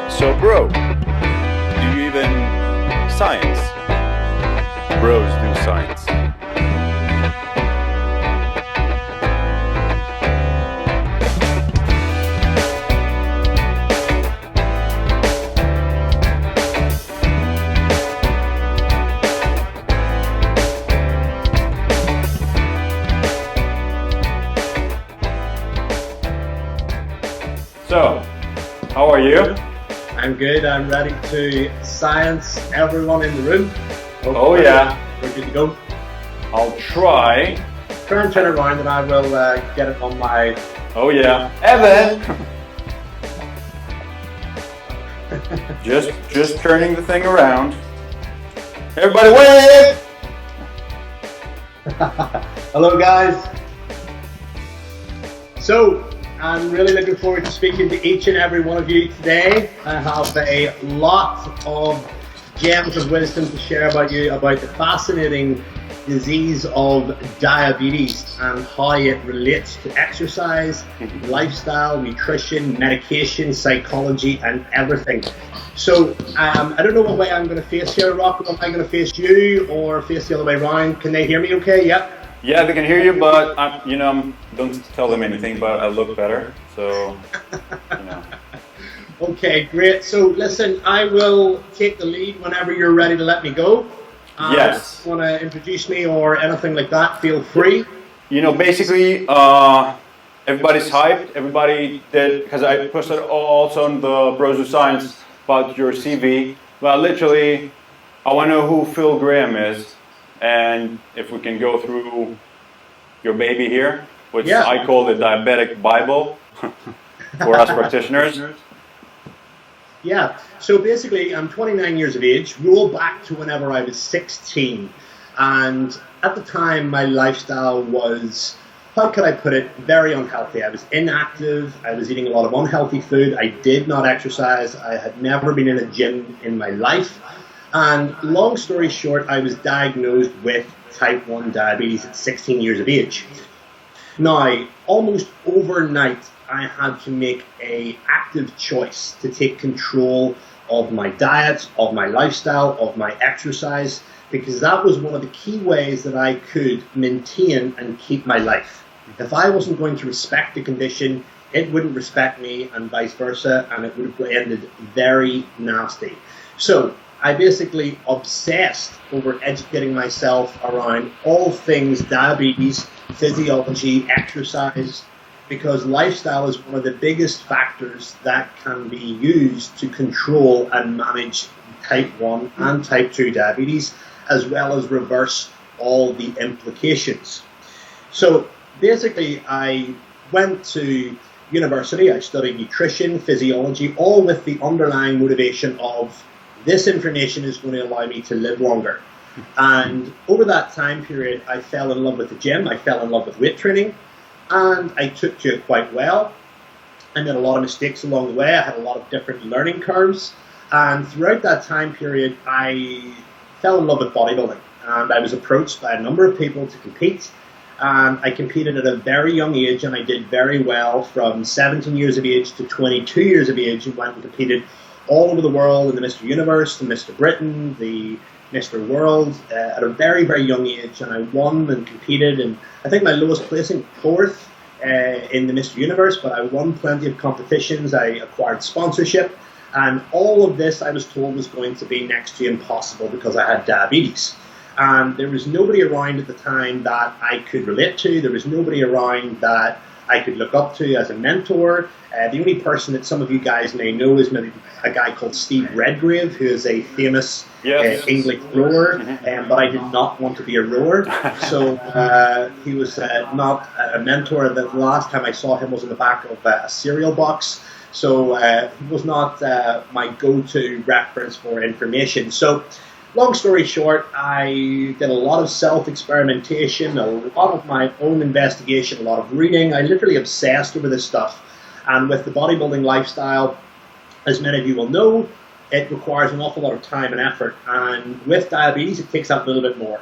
So bro, do you even science? Bros do science. So, how are you? I'm good. I'm ready to science everyone in the room. Hopefully, Oh yeah. We're good to go. I'll try. Turn it around and I will get it on my... Oh yeah. Evan! just turning the thing around. Everybody wave! Hello guys. So, I'm really looking forward to speaking to each and every one of you today. I have a lot of gems of wisdom to share about you about the fascinating disease of diabetes and how it relates to exercise, lifestyle, nutrition, medication, psychology, and everything. So I don't know what way I'm going to face here, Rocco. Am I going to face you or face the other way around? Can they hear me okay? Yep. Yeah, they can hear you, but don't tell them anything, but I look better, so, Okay, great. So listen, I will take the lead whenever you're ready to let me go. Yes. If you want to introduce me or anything like that, feel free. Basically, everybody's hyped. Everybody did, because I posted also on the BrosDoScience about your CV. Well, literally, I want to know who Phil Graham is, and if we can go through your baby here, which I call the Diabetic Bible for us practitioners. Yeah, so basically I'm 29 years of age, roll back to whenever I was 16, and at the time my lifestyle was, how could I put it, very unhealthy. I was inactive, I was eating a lot of unhealthy food, I did not exercise, I had never been in a gym in my life, and long story short, I was diagnosed with type 1 diabetes at 16 years of age. Now, almost overnight, I had to make an active choice to take control of my diet, of my lifestyle, of my exercise, because that was one of the key ways that I could maintain and keep my life. If I wasn't going to respect the condition, it wouldn't respect me, and vice versa, and it would have ended very nasty. So I basically obsessed over educating myself around all things diabetes, physiology, exercise, because lifestyle is one of the biggest factors that can be used to control and manage type 1 and type 2 diabetes, as well as reverse all the implications. So basically, I went to university, I studied nutrition, physiology, all with the underlying motivation of this information is going to allow me to live longer. And over that time period, I fell in love with the gym, I fell in love with weight training, and I took to it quite well. I made a lot of mistakes along the way, I had a lot of different learning curves, and throughout that time period, I fell in love with bodybuilding, and I was approached by a number of people to compete, and I competed at a very young age, and I did very well from 17 years of age to 22 years of age, and went and competed all over the world in the Mr. Universe, the Mr. Britain, the Mr. World, at a very, very young age, and I won and competed, and I think my lowest placing, 4th in the Mr. Universe, but I won plenty of competitions, I acquired sponsorship, and all of this I was told was going to be next to impossible because I had diabetes. And there was nobody around at the time that I could relate to, there was nobody around that I could look up to as a mentor. The only person that some of you guys may know is maybe a guy called Steve Redgrave, who is a famous English rower, but I did not want to be a rower, so he was not a mentor. The last time I saw him was in the back of a cereal box, so he was not my go-to reference for information. So long story short, I did a lot of self-experimentation, a lot of my own investigation, a lot of reading. I literally obsessed over this stuff. And with the bodybuilding lifestyle, as many of you will know, it requires an awful lot of time and effort. And with diabetes, it takes up a little bit more.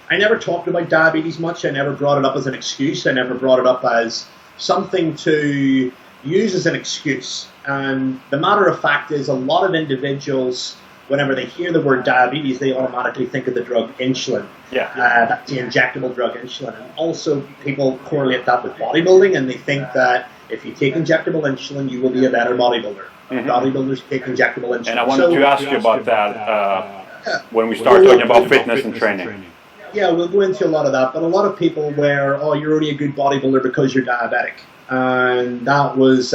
I never talked about diabetes much. I never brought it up as an excuse. I never brought it up as something to use as an excuse. And the matter of fact is, a lot of individuals, whenever they hear the word diabetes, they automatically think of the drug insulin. That's the injectable drug insulin. And also people correlate that with bodybuilding, and they think that if you take injectable insulin, you will be a better bodybuilder. Bodybuilders take injectable insulin. And I wanted to ask you about that when we start talking about fitness and training. Yeah, we'll go into a lot of that, but a lot of people you're only a good bodybuilder because you're diabetic. And that was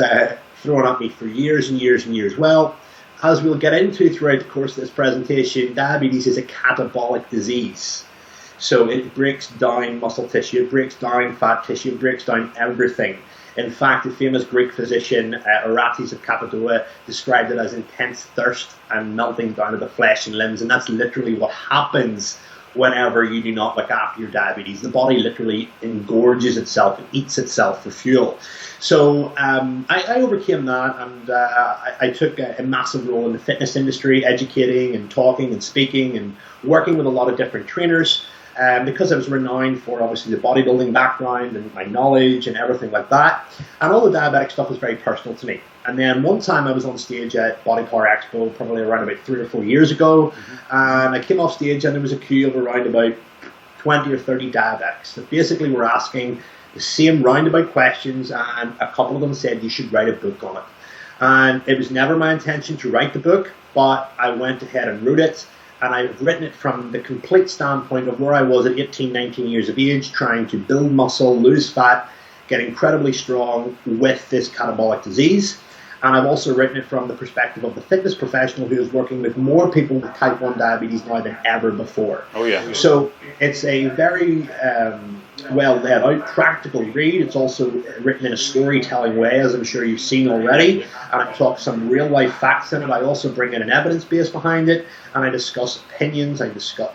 thrown at me for years and years and years. Well, as we'll get into throughout the course of this presentation, diabetes is a catabolic disease. So it breaks down muscle tissue, it breaks down fat tissue, it breaks down everything. In fact, the famous Greek physician Arates of Cappadocia described it as intense thirst and melting down of the flesh and limbs, and that's literally what happens whenever you do not look after your diabetes. The body literally engorges itself and eats itself for fuel. So I overcame that, and I took a massive role in the fitness industry, educating and talking and speaking and working with a lot of different trainers. Because I was renowned for obviously the bodybuilding background and my knowledge and everything like that. And all the diabetic stuff was very personal to me. And then one time I was on stage at Body Power Expo, probably around about 3 or 4 years ago. And I came off stage and there was a queue of around about 20 or 30 diabetics that basically were asking the same roundabout questions, and a couple of them said you should write a book on it. And it was never my intention to write the book, but I went ahead and wrote it. And I've written it from the complete standpoint of where I was at 18, 19 years of age, trying to build muscle, lose fat, get incredibly strong with this catabolic disease. And I've also written it from the perspective of the fitness professional who is working with more people with type 1 diabetes now than ever before. Oh, yeah. So it's a very well laid out, practical read. It's also written in a storytelling way, as I'm sure you've seen already. And I talk some real life facts in it. I also bring in an evidence base behind it, and I discuss opinions. I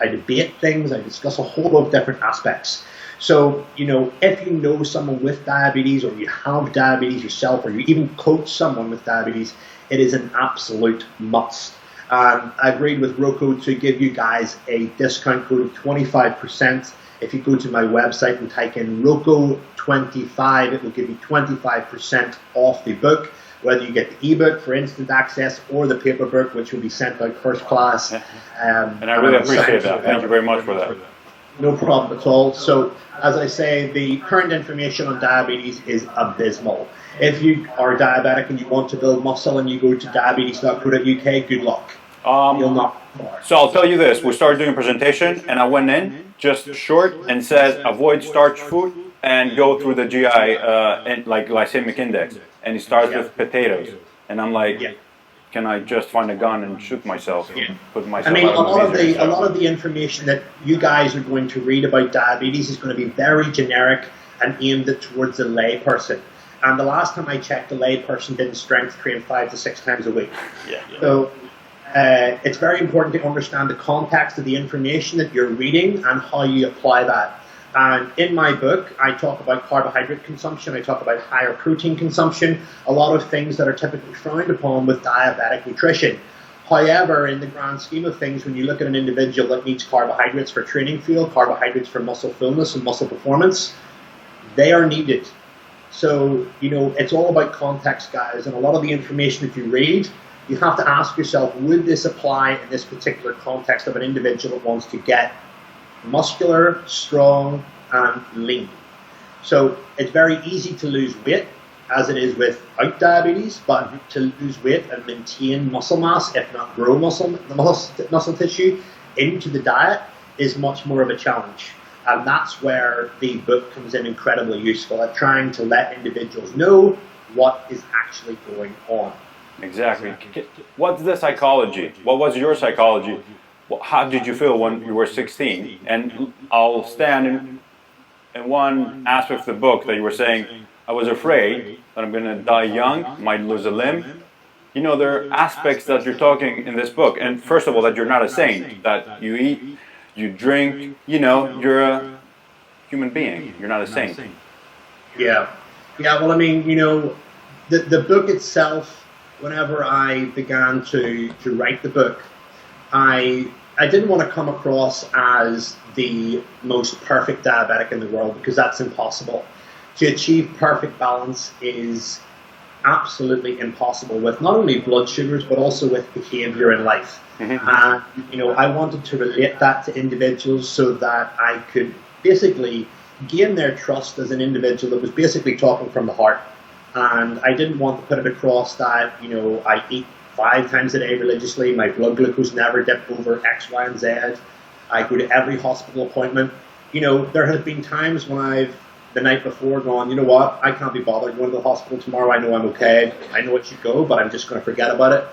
debate things. I discuss a whole lot of different aspects. So, if you know someone with diabetes, or you have diabetes yourself, or you even coach someone with diabetes, it is an absolute must. I agreed with Rocco to give you guys a discount code of 25%. If you go to my website and type in Rocco25, it will give you 25% off the book, whether you get the ebook for instant access or the paper book, which will be sent out first class. And I really appreciate that. Thank you very much for that. No problem at all. So, as I say, the current information on diabetes is abysmal. If you are diabetic and you want to build muscle and you go to diabetes.co.uk, good luck. You'll not. So I'll tell you this, we started doing a presentation and I went in just short and said avoid starch food and go through the GI and like glycemic index, and it starts with potatoes, and I'm like, can I just find a gun and shoot myself? Put myself a lot of the information that you guys are going to read about diabetes is going to be very generic and aimed towards the lay person. And the last time I checked, the lay person didn't strength train 5 to 6 times a week. So it's very important to understand the context of the information that you're reading and how you apply that. And in my book, I talk about carbohydrate consumption, I talk about higher protein consumption, a lot of things that are typically frowned upon with diabetic nutrition. However, in the grand scheme of things, when you look at an individual that needs carbohydrates for training fuel, carbohydrates for muscle fullness and muscle performance, they are needed. So, it's all about context, guys, and a lot of the information that you read, you have to ask yourself, would this apply in this particular context of an individual that wants to get muscular, strong, and lean? So it's very easy to lose weight, as it is without diabetes, but to lose weight and maintain muscle mass, if not grow muscle tissue into the diet, is much more of a challenge. And that's where the book comes in incredibly useful at trying to let individuals know what is actually going on. Exactly. What's the psychology? What was your psychology? How did you feel when you were 16? And I'll stand in one aspect of the book that you were saying, I was afraid that I'm going to die young, might lose a limb. There are aspects that you're talking in this book. And first of all, that you're not a saint, that you eat, you drink, you're a human being. You're not a saint. Yeah. Well, the book itself, whenever I began to write the book, I I didn't want to come across as the most perfect diabetic in the world, because that's impossible. To achieve perfect balance is absolutely impossible with not only blood sugars but also with behavior in life. And I wanted to relate that to individuals so that I could basically gain their trust as an individual that was basically talking from the heart. And I didn't want to put it across that I eat 5 times a day religiously, my blood glucose never dipped over X, Y, and Z. I go to every hospital appointment. There have been times when I've the night before gone, you know what, I can't be bothered going to the hospital tomorrow. I know I'm okay. I know I should go, but I'm just going to forget about it.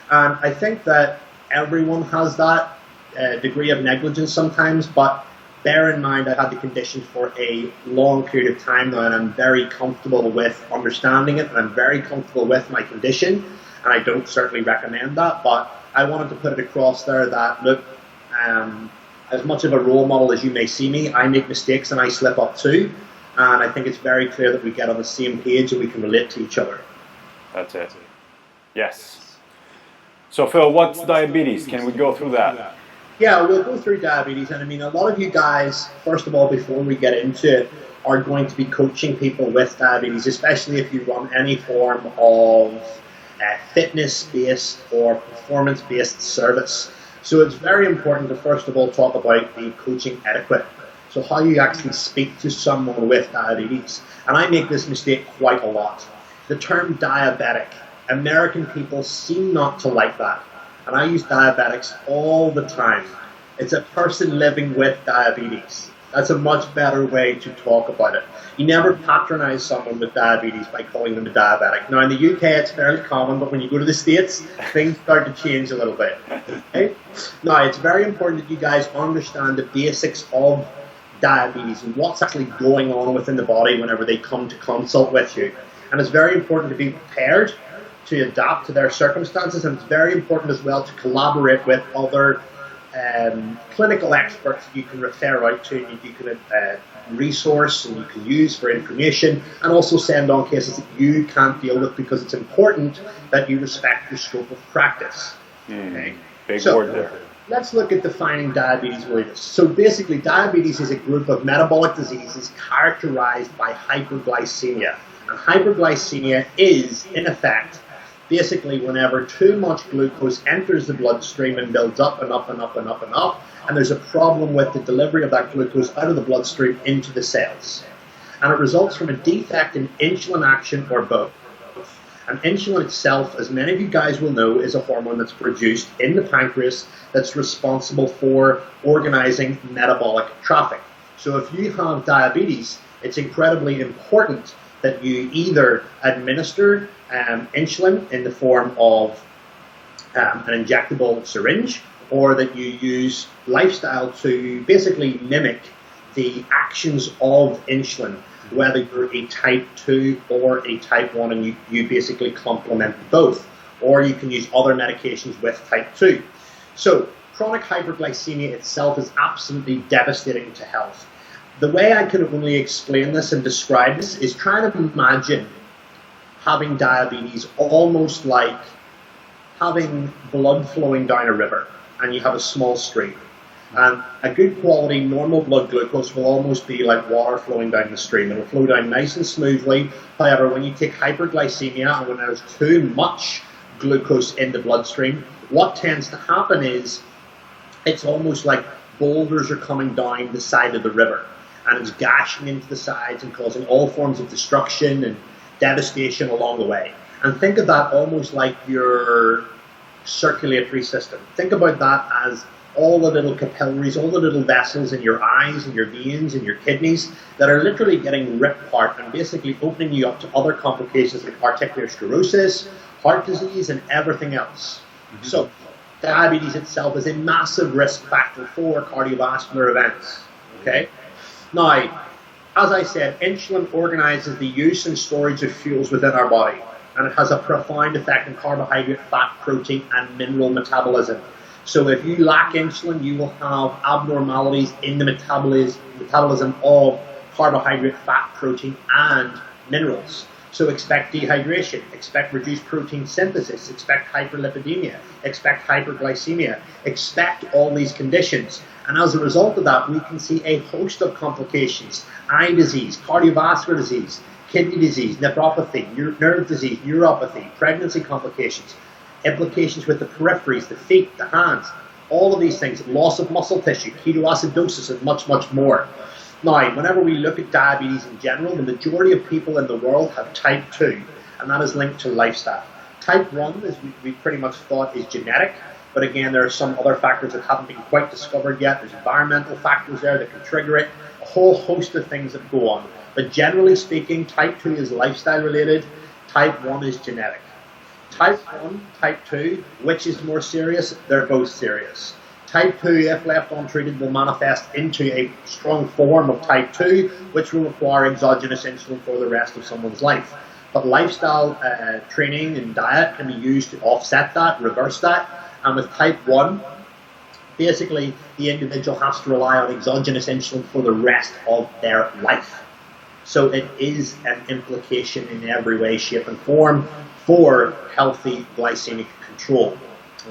And I think that everyone has that degree of negligence sometimes, but bear in mind I had the condition for a long period of time now, and I'm very comfortable with understanding it, and I'm very comfortable with my condition, and I don't certainly recommend that, but I wanted to put it across there that, look, as much of a role model as you may see me, I make mistakes and I slip up too. And I think it's very clear that we get on the same page and we can relate to each other. That's it. Yes. So Phil, what's diabetes? Can we go through that? Yeah, we'll go through diabetes. And I mean, a lot of you guys, first of all, before we get into it, are going to be coaching people with diabetes, especially if you run any form of fitness-based or performance-based service. So it's very important to first of all talk about the coaching etiquette. So how you actually speak to someone with diabetes. And I make this mistake quite a lot. The term diabetic, American people seem not to like that. And I use diabetics all the time. It's a person living with diabetes. That's a much better way to talk about it. You never patronize someone with diabetes by calling them a diabetic. Now in the UK it's fairly common, but when you go to the States, things start to change a little bit. Okay? Now it's very important that you guys understand the basics of diabetes and what's actually going on within the body whenever they come to consult with you. And it's very important to be prepared to adapt to their circumstances, and it's very important as well to collaborate with other clinical experts that you can refer out to, and you can resource and you can use for information, and also send on cases that you can't deal with, because it's important that you respect your scope of practice. Okay? Big word there. Let's look at defining diabetes mellitus. So basically, diabetes is a group of metabolic diseases characterized by hyperglycemia. And hyperglycemia is, in effect, basically whenever too much glucose enters the bloodstream and builds up and up and up and up and up, and there's a problem with the delivery of that glucose out of the bloodstream into the cells. And it results from a defect in insulin action or both. And insulin itself, as many of you guys will know, is a hormone that's produced in the pancreas that's responsible for organizing metabolic traffic. So if you have diabetes, it's incredibly important that you either administer insulin in the form of an injectable syringe, or that you use lifestyle to basically mimic the actions of insulin, whether you're a type 2 or a type 1, and you basically complement both. Or you can use other medications with type 2. So chronic hyperglycemia itself is absolutely devastating to health. The way I can only explain this and describe this is trying to imagine having diabetes almost like having blood flowing down a river, and you have a small stream. And a good quality normal blood glucose will almost be like water flowing down the stream. It will flow down nice and smoothly. However, when you take hyperglycemia and when there's too much glucose in the bloodstream, what tends to happen is it's almost like boulders are coming down the side of the river, and it's gashing into the sides and causing all forms of destruction and devastation along the way. And think of that almost like your circulatory system. Think about that as all the little capillaries, all the little vessels in your eyes and your veins and your kidneys that are literally getting ripped apart and basically opening you up to other complications like articular sclerosis, heart disease, and everything else. So diabetes itself is a massive risk factor for cardiovascular events. Okay? Now, as I said, insulin organizes the use and storage of fuels within our body, and it has a profound effect on carbohydrate, fat, protein, and mineral metabolism. So if you lack insulin, you will have abnormalities in the metabolism of carbohydrate, fat, protein, and minerals. So expect dehydration, expect reduced protein synthesis, expect hyperlipidemia, expect hyperglycemia, expect all these conditions. And as a result of that, we can see a host of complications: eye disease, cardiovascular disease, kidney disease, nephropathy, nerve disease, neuropathy, pregnancy complications, implications with the peripheries, the feet, the hands, all of these things, loss of muscle tissue, ketoacidosis, and much, much more. Now, whenever we look at diabetes in general, the majority of people in the world have type 2, and that is linked to lifestyle. Type 1, as we pretty much thought, is genetic, but again, there are some other factors that haven't been quite discovered yet. There's environmental factors there that can trigger it, a whole host of things that go on. But generally speaking, type 2 is lifestyle related, type 1 is genetic. Type 1, type 2, which is more serious? They're both serious. Type 2, if left untreated, will manifest into a strong form of type 2, which will require exogenous insulin for the rest of someone's life. But lifestyle training and diet can be used to offset that, reverse that. And with type 1, basically the individual has to rely on exogenous insulin for the rest of their life. So it is an implication in every way, shape, and form for healthy glycemic control.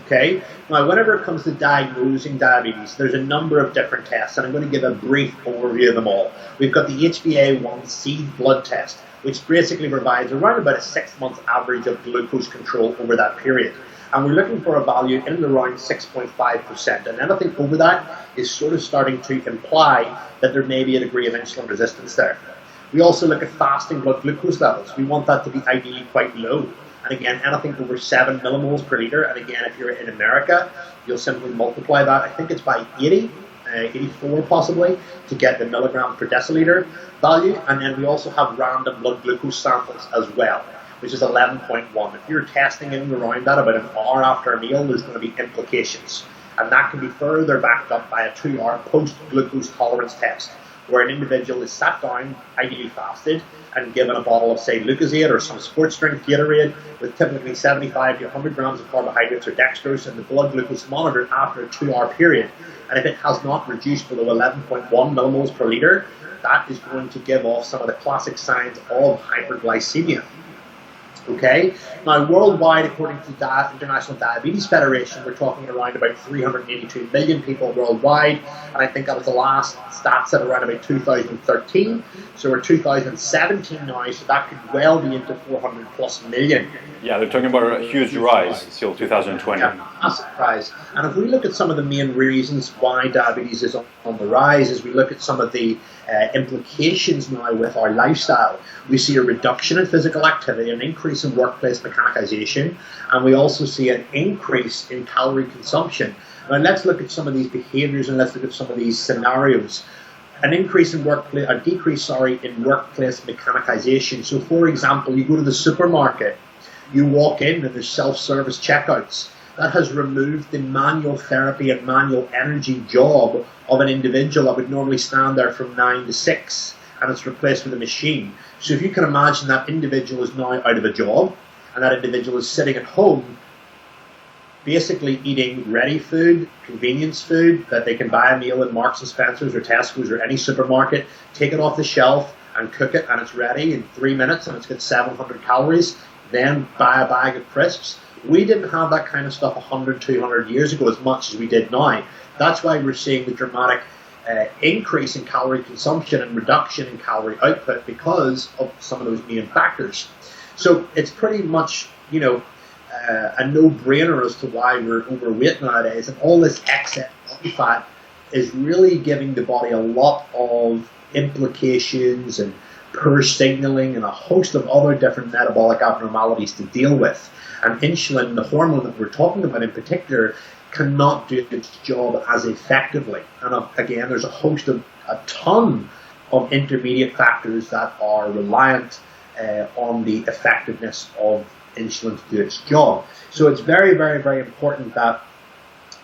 Okay? Now, whenever it comes to diagnosing diabetes, there's a number of different tests, and I'm going to give a brief overview of them all. We've got the HbA1c blood test, which basically provides around about a 6-month average of glucose control over that period. And we're looking for a value in and around 6.5%. And anything over that is sort of starting to imply that there may be a degree of insulin resistance there. We also look at fasting blood glucose levels. We want that to be ideally quite low. And again, anything over 7 millimoles per litre. And again, if you're in America, you'll simply multiply that. I think it's by 80, 84 possibly, to get the milligram per deciliter value. And then we also have random blood glucose samples as well, which is 11.1. If you're testing in and around that about an hour after a meal, there's going to be implications. And that can be further backed up by a 2-hour post-glucose tolerance test, where an individual is sat down, ideally fasted, and given a bottle of, say, Lucozade or some sports drink Gatorade with typically 75 to 100 grams of carbohydrates or dextrose, and the blood glucose monitored after a 2-hour period. And if it has not reduced below 11.1 millimoles per litre, that is going to give off some of the classic signs of hyperglycemia. Okay? Now, worldwide, according to the International Diabetes Federation, we're talking around about 382 million people worldwide, and I think that was the last stats at around about 2013. So we're 2017 now, so that could well be into 400 plus million. Yeah, they're talking about a huge rise till 2020. Yeah, massive rise. And if we look at some of the main reasons why diabetes is on the rise, as we look at some of the implications now with our lifestyle, we see a reduction in physical activity, an increase in workplace mechanization, and we also see an increase in calorie consumption. Now let's look at some of these behaviors and let's look at some of these scenarios. An increase in workplace, a decrease, in workplace mechanization. So for example, you go to the supermarket, you walk in and there's self-service checkouts. That has removed the manual therapy and manual energy job of an individual that would normally stand there from 9 to 6, and it's replaced with a machine. So if you can imagine that individual is now out of a job, and that individual is sitting at home, basically eating ready food, convenience food, that they can buy a meal in Marks and Spencer's or Tesco's or any supermarket, take it off the shelf and cook it, and it's ready in 3 minutes, and it's got 700 calories, then buy a bag of crisps. We didn't have that kind of stuff 100, 200 years ago as much as we did now. That's why we're seeing the dramatic increase in calorie consumption and reduction in calorie output because of some of those main factors. So it's pretty much, a no-brainer as to why we're overweight nowadays, and all this excess body fat is really giving the body a lot of implications and poor signaling and a host of other different metabolic abnormalities to deal with. And insulin, the hormone that we're talking about in particular, cannot do its job as effectively. And again, there's a ton of intermediate factors that are reliant on the effectiveness of insulin to do its job. So it's very, very, very important that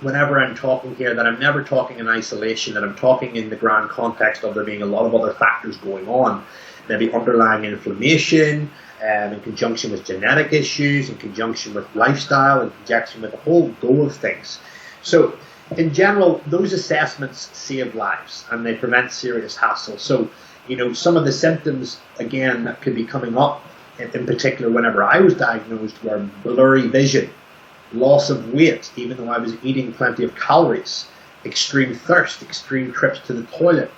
whenever I'm talking here, that I'm never talking in isolation, that I'm talking in the grand context of there being a lot of other factors going on, maybe underlying inflammation, in conjunction with genetic issues, in conjunction with lifestyle, in conjunction with a whole go of things. So in general, those assessments save lives and they prevent serious hassle. So, some of the symptoms, again, that could be coming up in particular whenever I was diagnosed, were blurry vision, loss of weight, even though I was eating plenty of calories, extreme thirst, extreme trips to the toilet,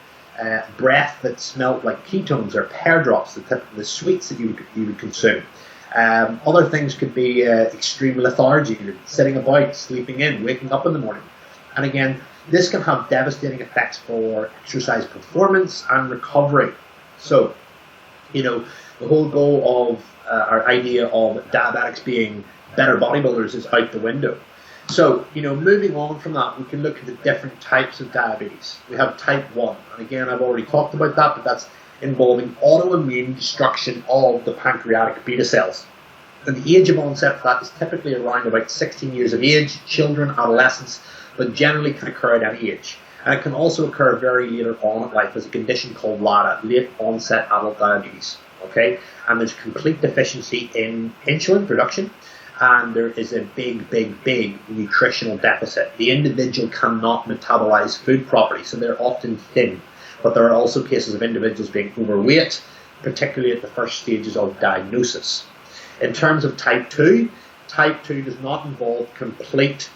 breath that smelled like ketones or pear drops, the sweets that you would consume. Other things could be extreme lethargy, sitting about, sleeping in, waking up in the morning. And again, this can have devastating effects for exercise performance and recovery. So, the whole goal of our idea of diabetics being better bodybuilders is out the window. So, moving on from that, we can look at the different types of diabetes. We have type 1, and again, I've already talked about that, but that's involving autoimmune destruction of the pancreatic beta cells. And the age of onset for that is typically around about 16 years of age, children, adolescents, but generally can occur at any age. And it can also occur very later on in life as a condition called LADA, late onset adult diabetes. Okay? And there's complete deficiency in insulin production, and there is a big, big, big nutritional deficit. The individual cannot metabolize food properly, so they're often thin. But there are also cases of individuals being overweight, particularly at the first stages of diagnosis. In terms of type 2 does not involve complete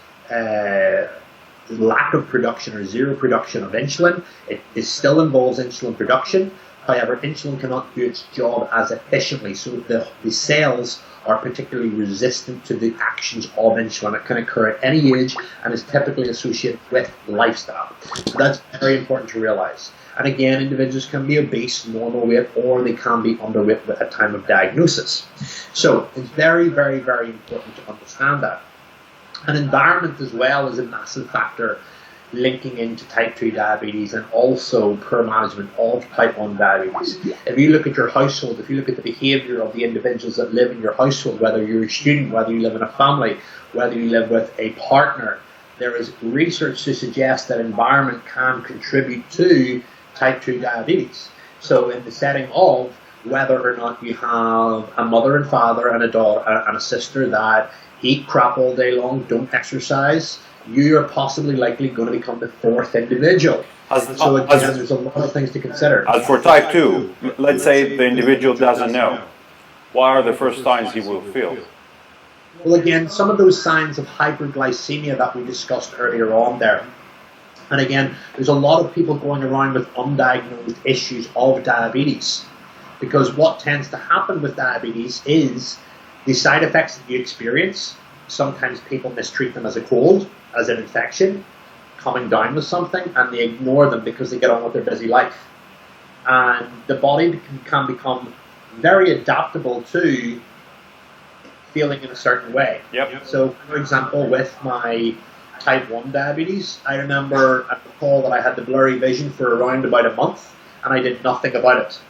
lack of production or zero production of insulin. It still involves insulin production. However, insulin cannot do its job as efficiently, so the cells are particularly resistant to the actions of insulin. It can occur at any age and is typically associated with lifestyle. So that's very important to realize. And again, individuals can be obese, normal weight, or they can be underweight at time of diagnosis. So it's very, very, very important to understand that. And environment as well is a massive factor linking into type 2 diabetes and also poor management of type 1 diabetes. If you look at your household, if you look at the behavior of the individuals that live in your household, whether you're a student, whether you live in a family, whether you live with a partner, there is research to suggest that environment can contribute to type 2 diabetes. So in the setting of whether or not you have a mother and father and a daughter and a sister that eat crap all day long, don't exercise, you are possibly likely going to become the fourth individual. So again, there's a lot of things to consider. As for type 2, let's say the individual doesn't know. What are the first signs he will feel? Well, again, some of those signs of hyperglycemia that we discussed earlier on there. And again, there's a lot of people going around with undiagnosed issues of diabetes, because what tends to happen with diabetes is the side effects that you experience. Sometimes people mistreat them as a cold, as an infection, coming down with something, and they ignore them because they get on with their busy life. And the body can become very adaptable to feeling in a certain way. Yep. So, for example, with my type 1 diabetes, I recall that I had the blurry vision for around about a month, and I did nothing about it.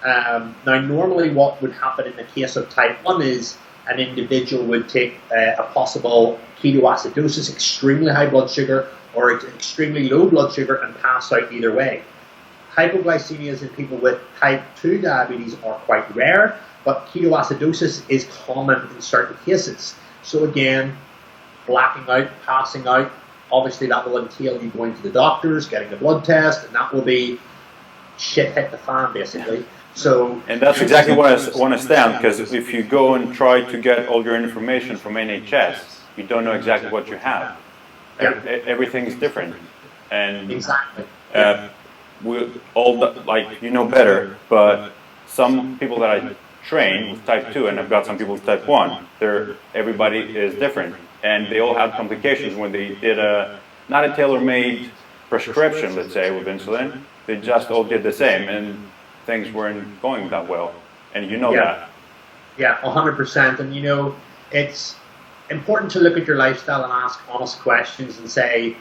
Now, normally what would happen in the case of type 1 is an individual would take a possible ketoacidosis, extremely high blood sugar, or extremely low blood sugar, and pass out either way. Hypoglycemias in people with type 2 diabetes are quite rare, but ketoacidosis is common in certain cases. So again, blacking out, passing out, obviously that will entail you going to the doctors, getting a blood test, and that will be shit hit the fan basically. So, and that's exactly what I want to stand, because if you go and try to get all your information from NHS, you don't know exactly what you have. Everything is different, and exactly. We all better. But some people that I train with type 2, and I've got some people with type 1. Everybody is different, and they all had complications when they did not a tailor-made prescription, let's say, with insulin. They just all did the same, and things weren't going that well, and that. Yeah, 100%. And it's important to look at your lifestyle and ask honest questions and say,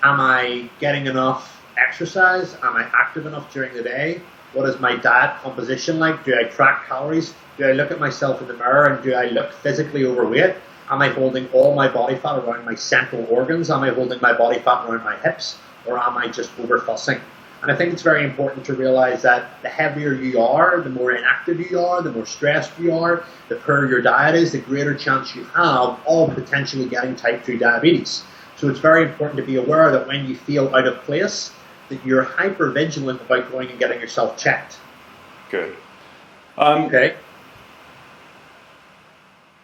am I getting enough exercise? Am I active enough during the day? What is my diet composition like? Do I track calories? Do I look at myself in the mirror and do I look physically overweight? Am I holding all my body fat around my central organs? Am I holding my body fat around my hips? Or am I just over-fussing? And I think it's very important to realize that the heavier you are, the more inactive you are, the more stressed you are, the poorer your diet is, the greater chance you have of potentially getting type 2 diabetes. So it's very important to be aware that when you feel out of place, that you're hyper vigilant about going and getting yourself checked. Good. Okay.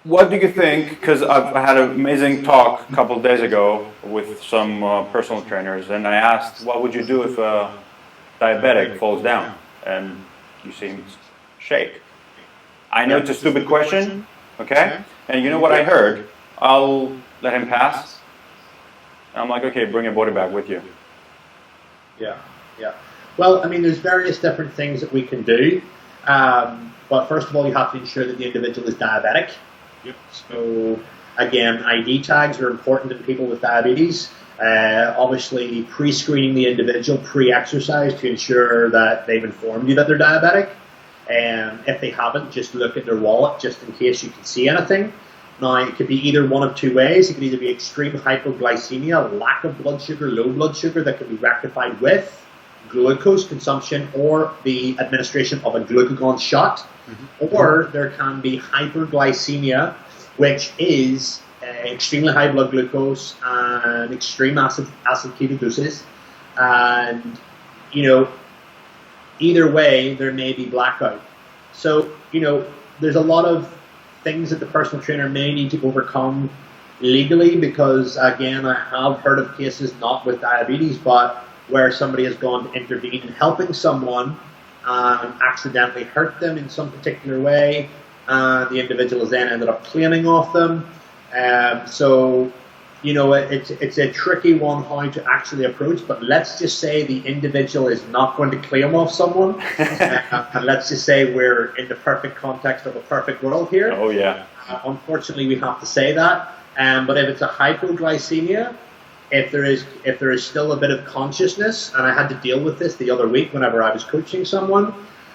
what do you think? Because I had an amazing talk a couple of days ago with some personal trainers, and I asked, what would you do if a diabetic falls down? And you seemed shake. I know it's a stupid question, okay? And you know what I heard? I'll let him pass. I'm like, okay, bring your body bag with you. Yeah, yeah. Well, I mean, there's various different things that we can do. But first of all, you have to ensure that the individual is diabetic. Yep. So, again, ID tags are important in people with diabetes. Obviously, pre-screening the individual pre-exercise to ensure that they've informed you that they're diabetic. And if they haven't, just look at their wallet just in case you can see anything. Now, it could be either one of two ways. It could either be extreme hypoglycemia, lack of blood sugar, low blood sugar that can be rectified with glucose consumption or the administration of a glucagon shot. Or there can be hyperglycemia, which is extremely high blood glucose and extreme acid ketosis. And, you know, either way, there may be blackout. So, you know, there's a lot of things that the personal trainer may need to overcome legally because, again, I have heard of cases not with diabetes, but where somebody has gone to intervene in helping someone and accidentally hurt them in some particular way, and the individual has then ended up claiming off them. So, you know, it's a tricky one how to actually approach, but let's just say the individual is not going to claim off someone, and let's just say we're in the perfect context of a perfect world here. Oh, yeah. Unfortunately, we have to say that. But if it's a hypoglycemia, if there is still a bit of consciousness, and I had to deal with this the other week whenever I was coaching someone,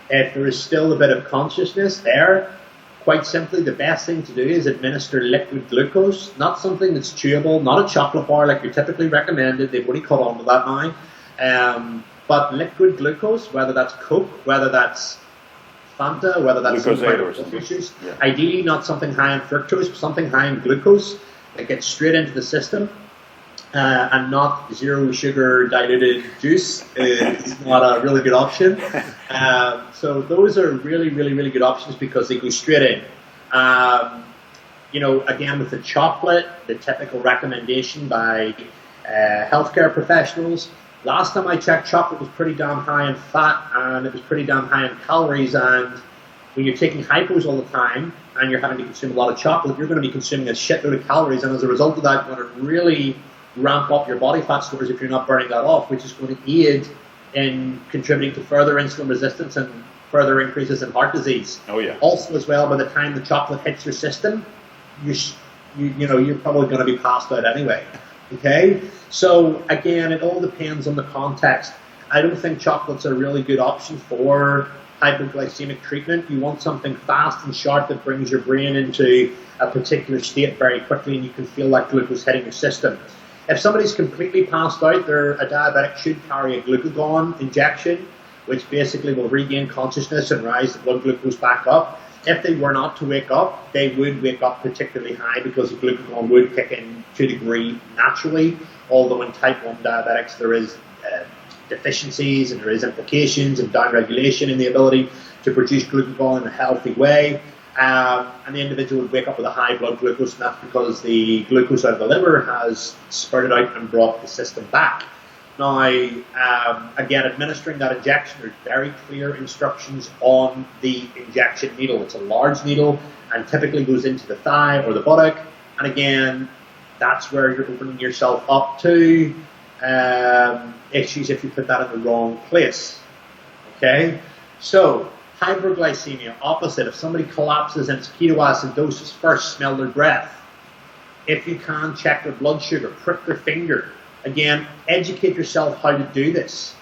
if there is still a bit of consciousness there, quite simply the best thing to do is administer liquid glucose, not something that's chewable, not a chocolate bar like you're typically recommended. They've already caught on to that now. But liquid glucose, whether that's Coke, whether that's Fanta, whether that's some kind of juice, ideally not something high in fructose, but something high in glucose that gets straight into the system. And not zero sugar diluted juice is not a really good option. So those are really, really, really good options because they go straight in. You know, again, with the chocolate, the typical recommendation by healthcare professionals, last time I checked, chocolate was pretty damn high in fat and it was pretty damn high in calories. And when you're taking hypos all the time and you're having to consume a lot of chocolate, you're going to be consuming a shitload of calories. And as a result of that, you're going to really ramp up your body fat stores if you're not burning that off, which is going to aid in contributing to further insulin resistance and further increases in heart disease. Oh yeah. Also, as well, by the time the chocolate hits your system, you're probably going to be passed out anyway. Okay. So again, it all depends on the context. I don't think chocolates are a really good option for hypoglycemic treatment. You want something fast and sharp that brings your brain into a particular state very quickly, and you can feel that glucose hitting your system. If somebody's completely passed out, a diabetic should carry a glucagon injection, which basically will regain consciousness and rise the blood glucose back up. If they were not to wake up, they would wake up particularly high because the glucagon would kick in to a degree naturally, although in type 1 diabetics there is deficiencies and there is implications and downregulation in the ability to produce glucagon in a healthy way. And the individual would wake up with a high blood glucose, and that's because the glucose out of the liver has spurted out and brought the system back. Now, again, administering that injection, there's very clear instructions on the injection needle. It's a large needle and typically goes into the thigh or the buttock. And again, that's where you're opening yourself up to issues if you put that in the wrong place. Okay? So, hyperglycemia, opposite. If somebody collapses and it's ketoacidosis, first smell their breath. If you can, check their blood sugar, prick their finger. Again, educate yourself how to do this.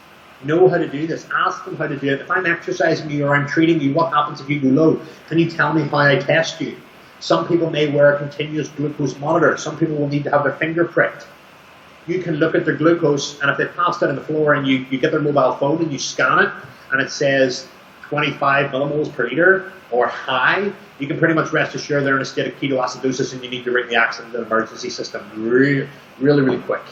Know how to do this. Ask them how to do it. If I'm exercising you or I'm treating you, what happens if you go low? Can you tell me how I test you? Some people may wear a continuous glucose monitor. Some people will need to have their finger pricked. You can look at their glucose, and if they passed out on the floor and you get their mobile phone and you scan it, and it says 25 millimoles per liter or high, you can pretty much rest assured they're in a state of ketoacidosis and you need to ring the accident and emergency system really, really quick.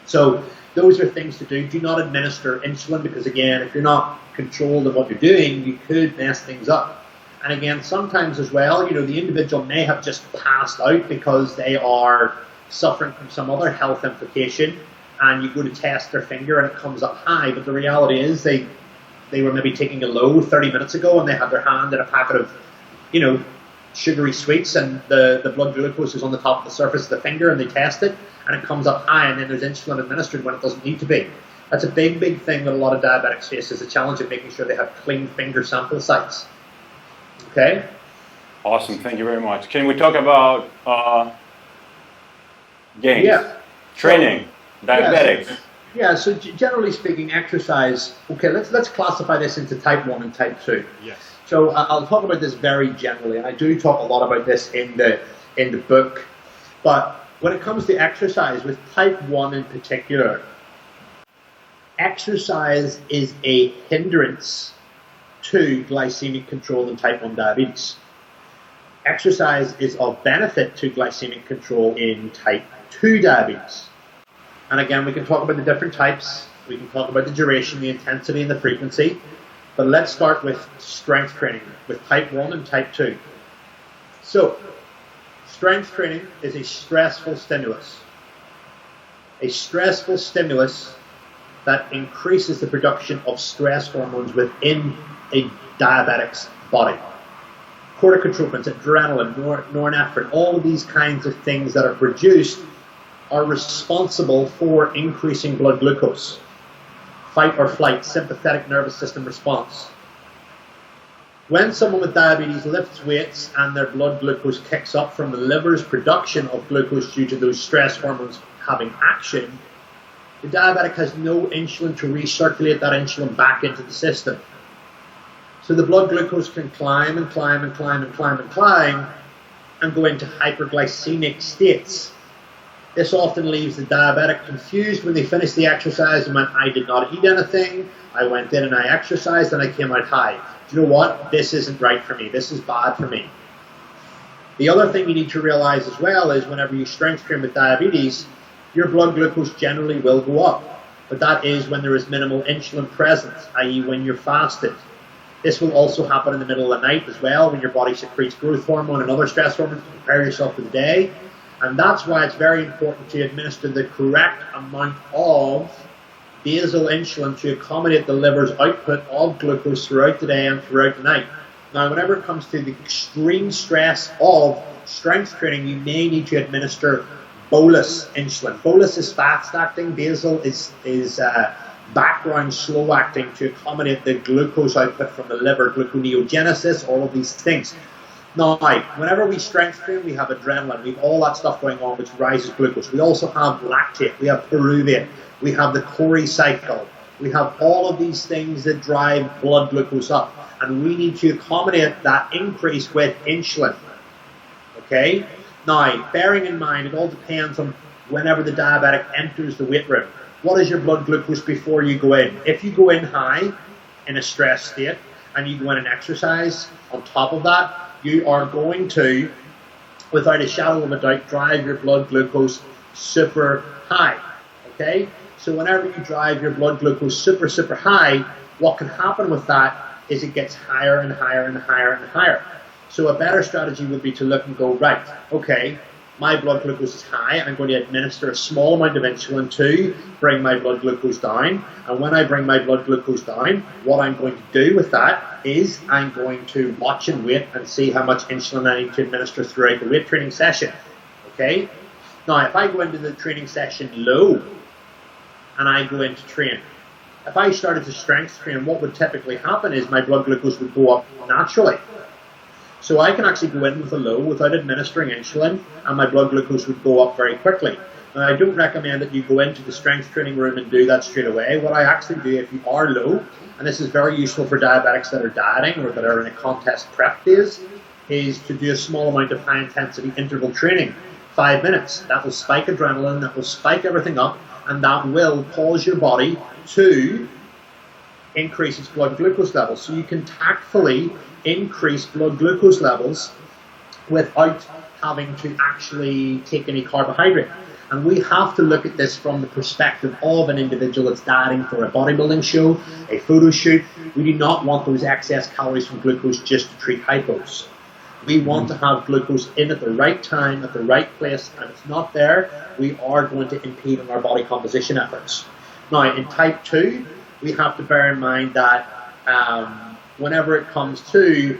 So those are things to do. Do not administer insulin because, again, if you're not controlled in what you're doing, you could mess things up. And again, sometimes as well, the individual may have just passed out because they are suffering from some other health implication, and you go to test their finger and it comes up high, but the reality is they were maybe taking a low 30 minutes ago and they had their hand in a packet of, sugary sweets, and the blood glucose is on the top of the surface of the finger, and they test it and it comes up high, and then there's insulin administered when it doesn't need to be. That's a big that a lot of diabetics face, is the challenge of making sure they have clean finger sample sites. Okay? Awesome, thank you very much. Can we talk about gains? Yeah. Training, diabetics. Yeah, so generally speaking, exercise, okay, let's classify this into type 1 and type 2. Yes. So I'll talk about this very generally, and I do talk a lot about this in the book. But when it comes to exercise, with type 1 in particular, exercise is a hindrance to glycemic control in type 1 diabetes. Exercise is of benefit to glycemic control in type 2 diabetes. And again, we can talk about the different types, we can talk about the duration, the intensity, and the frequency. But let's start with strength training, with type 1 and type 2. So, strength training is a stressful stimulus. A stressful stimulus that increases the production of stress hormones within a diabetic's body. Corticotropins, adrenaline, norepinephrine, all of these kinds of things that are produced are responsible for increasing blood glucose. Fight or flight, sympathetic nervous system response. When someone with diabetes lifts weights and their blood glucose kicks up from the liver's production of glucose due to those stress hormones having action, the diabetic has no insulin to recirculate that insulin back into the system. So the blood glucose can climb and climb and climb and climb and climb and go into hyperglycemic states. This often leaves the diabetic confused when they finish the exercise and went, I did not eat anything, I went in and I exercised and I came out high. Do you know what? This isn't right for me. This is bad for me. The other thing you need to realize as well is whenever you strength train with diabetes, your blood glucose generally will go up. But that is when there is minimal insulin present, i.e. when you're fasted. This will also happen in the middle of the night as well, when your body secretes growth hormone and other stress hormones to prepare yourself for the day. And that's why it's very important to administer the correct amount of basal insulin to accommodate the liver's output of glucose throughout the day and throughout the night. Now, whenever it comes to the extreme stress of strength training, you may need to administer bolus insulin. Bolus is fast-acting, basal is background slow-acting to accommodate the glucose output from the liver, gluconeogenesis, all of these things. Now, whenever we strength train, we have adrenaline, we have all that stuff going on which rises glucose. We also have lactate, we have pyruvate, we have the Cori cycle, we have all of these things that drive blood glucose up. And we need to accommodate that increase with insulin. Okay? Now, bearing in mind, it all depends on whenever the diabetic enters the weight room. What is your blood glucose before you go in? If you go in high, in a stress state, and you go in and exercise on top of that, you are going to, without a shadow of a doubt, drive your blood glucose super high. Okay? So whenever you drive your blood glucose super, super high, what can happen with that is it gets higher and higher and higher and higher. So a better strategy would be to look and go, right, okay, my blood glucose is high, I'm going to administer a small amount of insulin to bring my blood glucose down. And when I bring my blood glucose down, what I'm going to do with that is I'm going to watch and wait and see how much insulin I need to administer throughout the weight training session. Okay? Now, if I go into the training session low and I go in to train, if I started to strength train, what would typically happen is my blood glucose would go up naturally. So I can actually go in with a low without administering insulin, and my blood glucose would go up very quickly. Now, I don't recommend that you go into the strength training room and do that straight away. What I actually do if you are low, and this is very useful for diabetics that are dieting or that are in a contest prep phase, is to do a small amount of high intensity interval training, 5 minutes. That will spike adrenaline, that will spike everything up, and that will cause your body to increase its blood glucose levels. So you can tactfully increase blood glucose levels without having to actually take any carbohydrate. And we have to look at this from the perspective of an individual that's dieting for a bodybuilding show, a photo shoot. We do not want those excess calories from glucose just to treat hypos. We want to have glucose in at the right time, at the right place, and if it's not there, we are going to impede on our body composition efforts. Now, in type 2, we have to bear in mind that whenever it comes to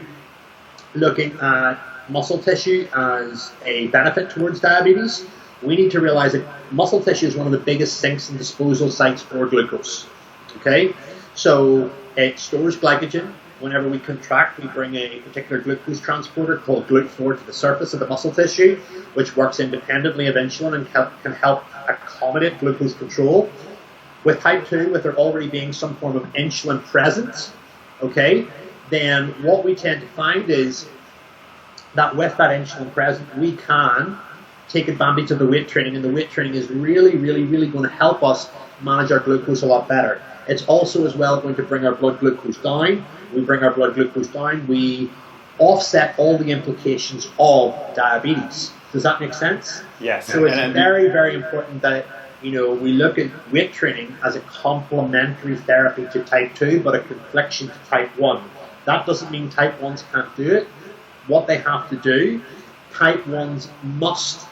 looking at muscle tissue as a benefit towards diabetes, we need to realize that muscle tissue is one of the biggest sinks and disposal sites for glucose. Okay, so it stores glycogen. Whenever we contract, we bring a particular glucose transporter called GLUT4 to the surface of the muscle tissue, which works independently of insulin and can help accommodate glucose control. With type 2, with there already being some form of insulin present, okay, then what we tend to find is that with that insulin present, we can take advantage of the weight training, and the weight training is really going to help us manage our glucose a lot better. It's also as well going to bring our blood glucose down. We bring our blood glucose down, we offset all the implications of diabetes. Does that make sense? Yes. So it's very important that we look at weight training as a complementary therapy to type 2, but a confliction to type 1. That doesn't mean type 1s can't do it. What they have to do, type 1s must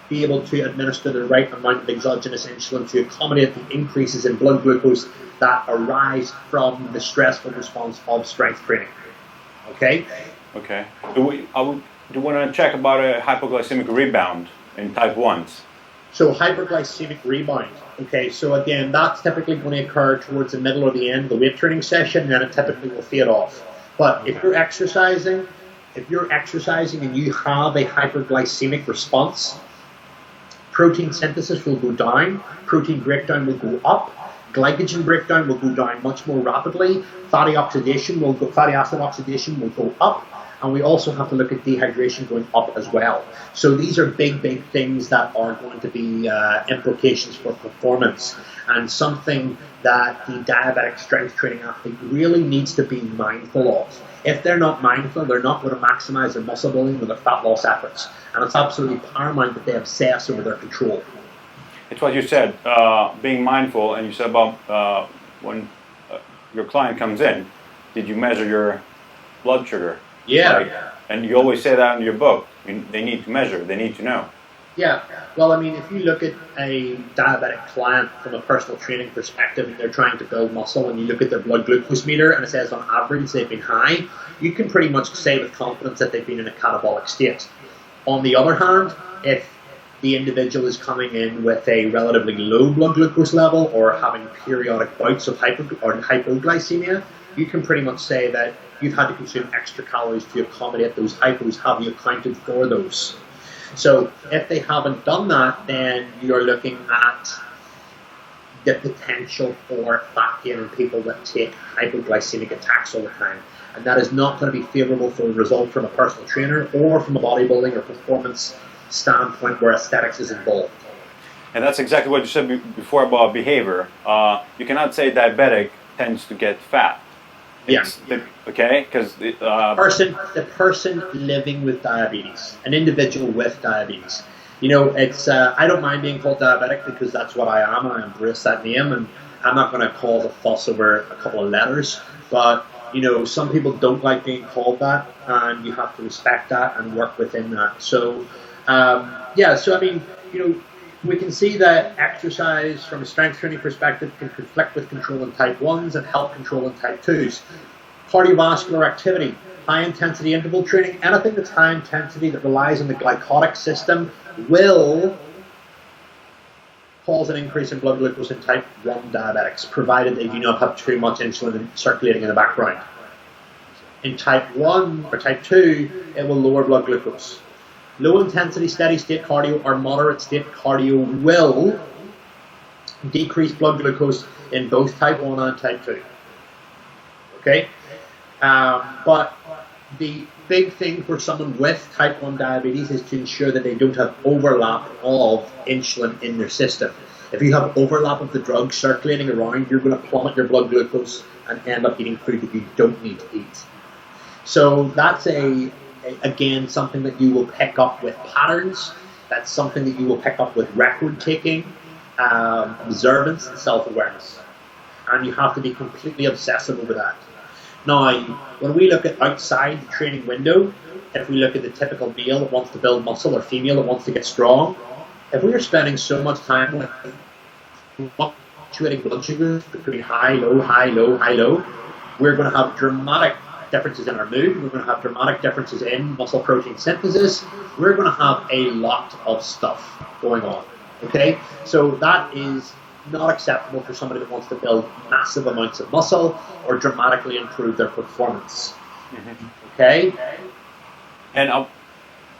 be able to administer the right amount of exogenous insulin to accommodate the increases in blood glucose that arise from the stressful response of strength training. Okay? Okay. Do you want to check about a hypoglycemic rebound in type 1s? So hyperglycemic rebound. Okay, so again, that's typically going to occur towards the middle or the end of the weight training session, and then it typically will fade off. But if you're exercising and you have a hyperglycemic response, protein synthesis will go down, protein breakdown will go up, glycogen breakdown will go down much more rapidly, fatty acid oxidation will go up, and we also have to look at dehydration going up as well. So these are big things that are going to be implications for performance, and something that the diabetic strength training athlete really needs to be mindful of. If they're not mindful, they're not going to maximize their muscle building or their fat loss efforts. And it's absolutely paramount that they obsess over their control. It's what you said, being mindful, and you said about when your client comes in, did you measure your blood sugar? Yeah. Right? And you always say that in your book. They need to measure, they need to know. Yeah, well, I mean, if you look at a diabetic client from a personal training perspective and they're trying to build muscle and you look at their blood glucose meter and it says on average they've been high, you can pretty much say with confidence that they've been in a catabolic state. On the other hand, if the individual is coming in with a relatively low blood glucose level or having periodic bouts of hypoglycemia, you can pretty much say that you've had to consume extra calories to accommodate those hypos. Have you accounted for those? So if they haven't done that, then you're looking at the potential for fat gain in people that take hypoglycemic attacks all the time. And that is not going to be favorable for a result from a personal trainer or from a bodybuilding or performance standpoint where aesthetics is involved. And that's exactly what you said before about behavior. You cannot say diabetic tends to get fat. Yes. Okay, because the person living with diabetes, an individual with diabetes. It's I don't mind being called diabetic because that's what I am, and I embrace that name, and I'm not going to cause a fuss over a couple of letters. But some people don't like being called that, and you have to respect that and work within that. So so I mean, we can see that exercise from a strength training perspective can conflict with control in type 1s and help control in type 2s. Cardiovascular activity, high intensity interval training, anything that's high intensity that relies on the glycolytic system will cause an increase in blood glucose in type 1 diabetics, provided they do not have too much insulin circulating in the background. In type 1 or type 2, it will lower blood glucose. Low intensity steady state cardio or moderate state cardio will decrease blood glucose in both type 1 and type 2. Okay? But the big thing for someone with type 1 diabetes is to ensure that they don't have overlap of insulin in their system. If you have overlap of the drugs circulating around, you're going to plummet your blood glucose and end up eating food that you don't need to eat. So that's again, something that you will pick up with patterns. That's something that you will pick up with record taking, observance, and self-awareness. And you have to be completely obsessive over that. Now, when we look at outside the training window, if we look at the typical male that wants to build muscle or female that wants to get strong, if we are spending so much time with fluctuating blood sugars between high, low, high, low, high, low, we're going to have dramatic differences in our mood. We're going to have dramatic differences in muscle protein synthesis. We're going to have a lot of stuff going on. Okay, so that is not acceptable for somebody that wants to build massive amounts of muscle or dramatically improve their performance. Okay? And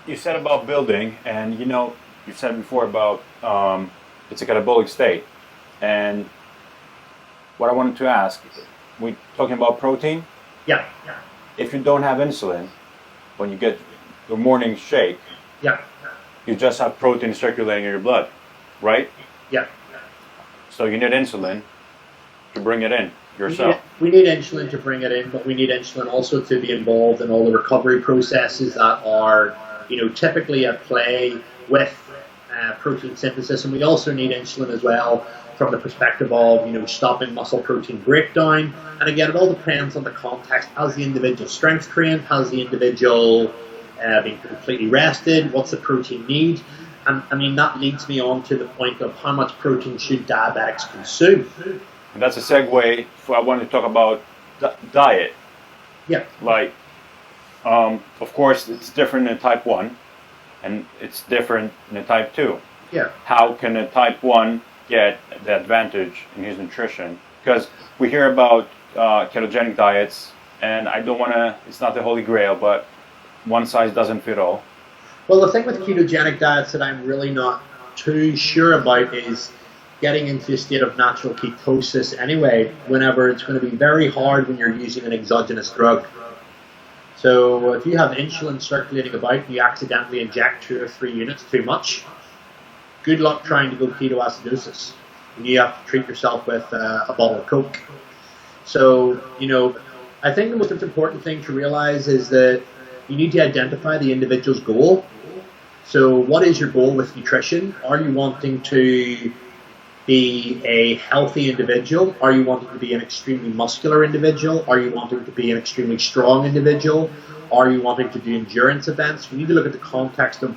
you said about building, and you said before about it's a catabolic state. And what I wanted to ask, we're talking about protein. Yeah. If you don't have insulin, when you get your morning shake, you just have protein circulating in your blood, right? Yeah. So you need insulin to bring it in yourself. We need insulin to bring it in, but we need insulin also to be involved in all the recovery processes that are, typically at play with protein synthesis. And we also need insulin as well from the perspective of, stopping muscle protein breakdown. And again, it all depends on the context. Has the individual strength trained? Has the individual been completely rested? What's the protein need? And I mean, that leads me on to the point of how much protein should diabetics consume. And that's a segue for I want to talk about diet. Yeah. Like, of course, it's different in type 1, and it's different in a type 2. Yeah. How can a type 1 get the advantage in his nutrition? Because we hear about ketogenic diets, and I don't want to, it's not the holy grail, but one size doesn't fit all. Well, the thing with ketogenic diets that I'm really not too sure about is getting into a state of natural ketosis anyway, whenever it's going to be very hard when you're using an exogenous drug. So if you have insulin circulating about and you accidentally inject 2 or 3 units too much, good luck trying to go ketoacidosis. And you have to treat yourself with a bottle of Coke. So, I think the most important thing to realize is that you need to identify the individual's goal. So what is your goal with nutrition? Are you wanting to be a healthy individual? Are you wanting to be an extremely muscular individual? Are you wanting to be an extremely strong individual? Are you wanting to do endurance events? We need to look at the context of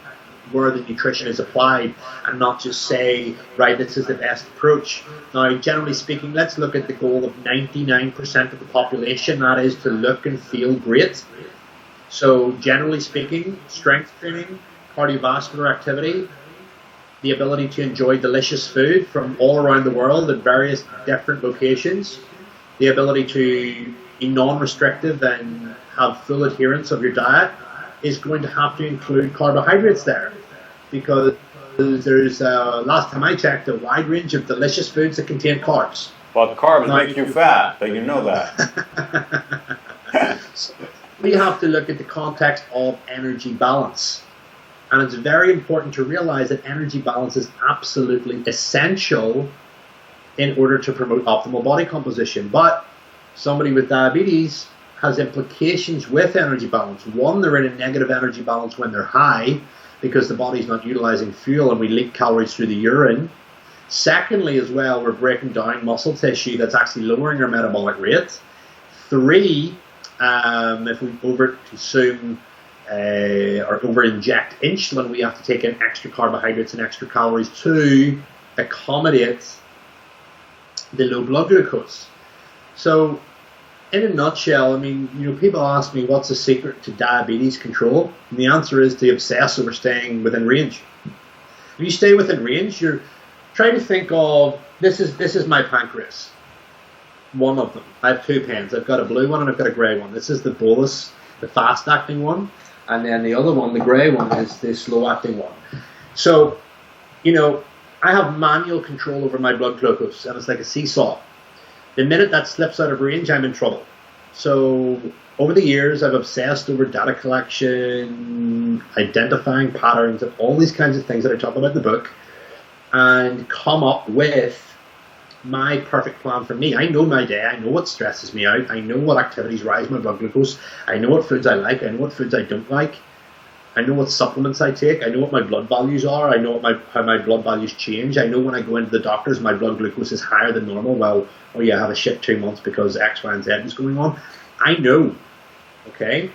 where the nutrition is applied and not just say, right, this is the best approach. Now, generally speaking, let's look at the goal of 99% of the population, that is to look and feel great. So generally speaking, strength training, cardiovascular activity, the ability to enjoy delicious food from all around the world at various different locations, the ability to be non-restrictive and have full adherence of your diet is going to have to include carbohydrates there, because there's, last time I checked, a wide range of delicious foods that contain carbs. Well, the carbs make you fat, but you know that. So we have to look at the context of energy balance. And it's very important to realize that energy balance is absolutely essential in order to promote optimal body composition. But somebody with diabetes has implications with energy balance. One, they're in a negative energy balance when they're high because the body's not utilizing fuel and we leak calories through the urine. Secondly, as well, we're breaking down muscle tissue that's actually lowering our metabolic rate. 3, if we over-consume or over-inject insulin, we have to take in extra carbohydrates and extra calories to accommodate the low blood glucose. So, in a nutshell, I mean, people ask me what's the secret to diabetes control, and the answer is to obsess over staying within range. If you stay within range, you're trying to think of, this is my pancreas. One of them. I have 2 pens. I've got a blue one and I've got a grey one. This is the bolus, the fast-acting one, and then the other one, the grey one, is the slow-acting one. So, I have manual control over my blood glucose, and it's like a seesaw. The minute that slips out of range, I'm in trouble. So, over the years, I've obsessed over data collection, identifying patterns, and all these kinds of things that I talk about in the book, and come up with my perfect plan for me. I know my day. I know what stresses me out. I know what activities rise my blood glucose. I know what foods I like. I know what foods I don't like. I know what supplements I take. I know what my blood values are. I know how my blood values change. I know when I go into the doctors, my blood glucose is higher than normal. Well, oh yeah, I have a shit 2 months because X, Y, and Z is going on. I know, okay?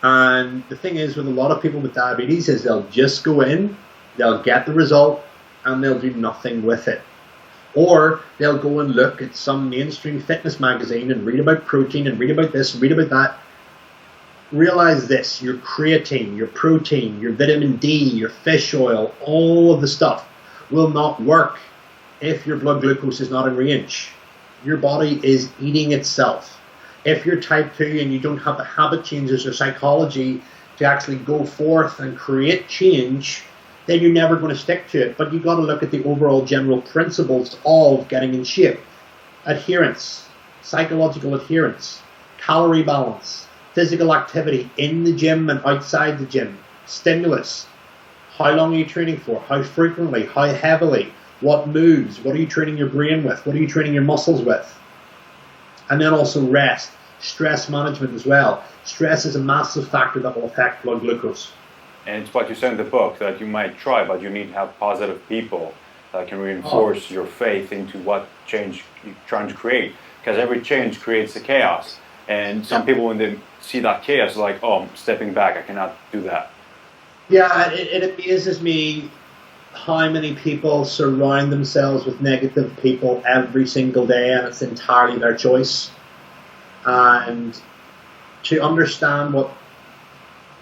And the thing is with a lot of people with diabetes is they'll just go in, they'll get the result, and they'll do nothing with it. Or they'll go and look at some mainstream fitness magazine and read about protein and read about this and read about that. Realize this, your creatine, your protein, your vitamin D, your fish oil, all of the stuff will not work if your blood glucose is not in range. Your body is eating itself. If you're type 2 and you don't have the habit changes or psychology to actually go forth and create change, then you're never going to stick to it. But you've got to look at the overall general principles of getting in shape. Adherence, psychological adherence, calorie balance, physical activity in the gym and outside the gym, stimulus, how long are you training for, how frequently, how heavily, what moves, what are you training your brain with, what are you training your muscles with, and then also rest, stress management as well. Stress is a massive factor that will affect blood glucose. And it's what you said in the book that you might try, but you need to have positive people that can reinforce your faith into what change you're trying to create, because every change creates a chaos. And some people, when they see that chaos, are like, oh, I'm stepping back, I cannot do that. Yeah, it amazes me how many people surround themselves with negative people every single day, and it's entirely their choice. And to understand what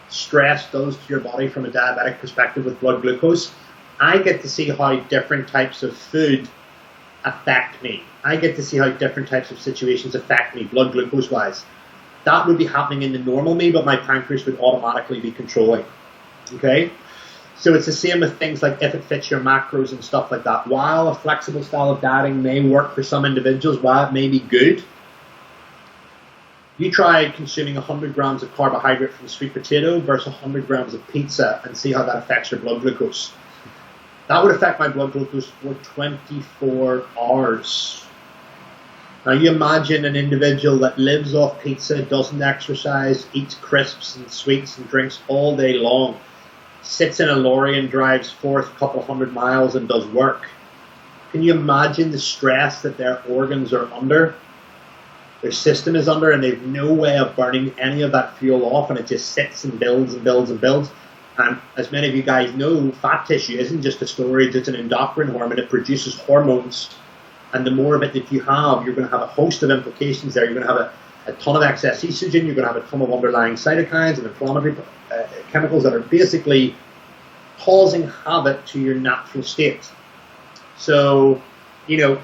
stress does to your body from a diabetic perspective with blood glucose, I get to see how different types of food affect me. I get to see how different types of situations affect me, blood glucose wise. That would be happening in the normal me, but my pancreas would automatically be controlling. Okay? So it's the same with things like if it fits your macros and stuff like that. While a flexible style of dieting may work for some individuals, while it may be good, you try consuming 100 grams of carbohydrate from sweet potato versus 100 grams of pizza and see how that affects your blood glucose. That would affect my blood glucose for 24 hours. Now you imagine an individual that lives off pizza, doesn't exercise, eats crisps and sweets and drinks all day long, sits in a lorry and drives forth a couple 100 miles and does work. Can you imagine the stress that their organs are under? Their system is under, and they've no way of burning any of that fuel off, and it just sits and builds and builds and builds. And as many of you guys know, fat tissue isn't just a storage, it's an endocrine hormone. It produces hormones. And the more of it that you have, you're going to have a host of implications there. You're going to have a ton of excess estrogen. You're going to have a ton of underlying cytokines and inflammatory chemicals that are basically causing havoc to your natural state. So, you know,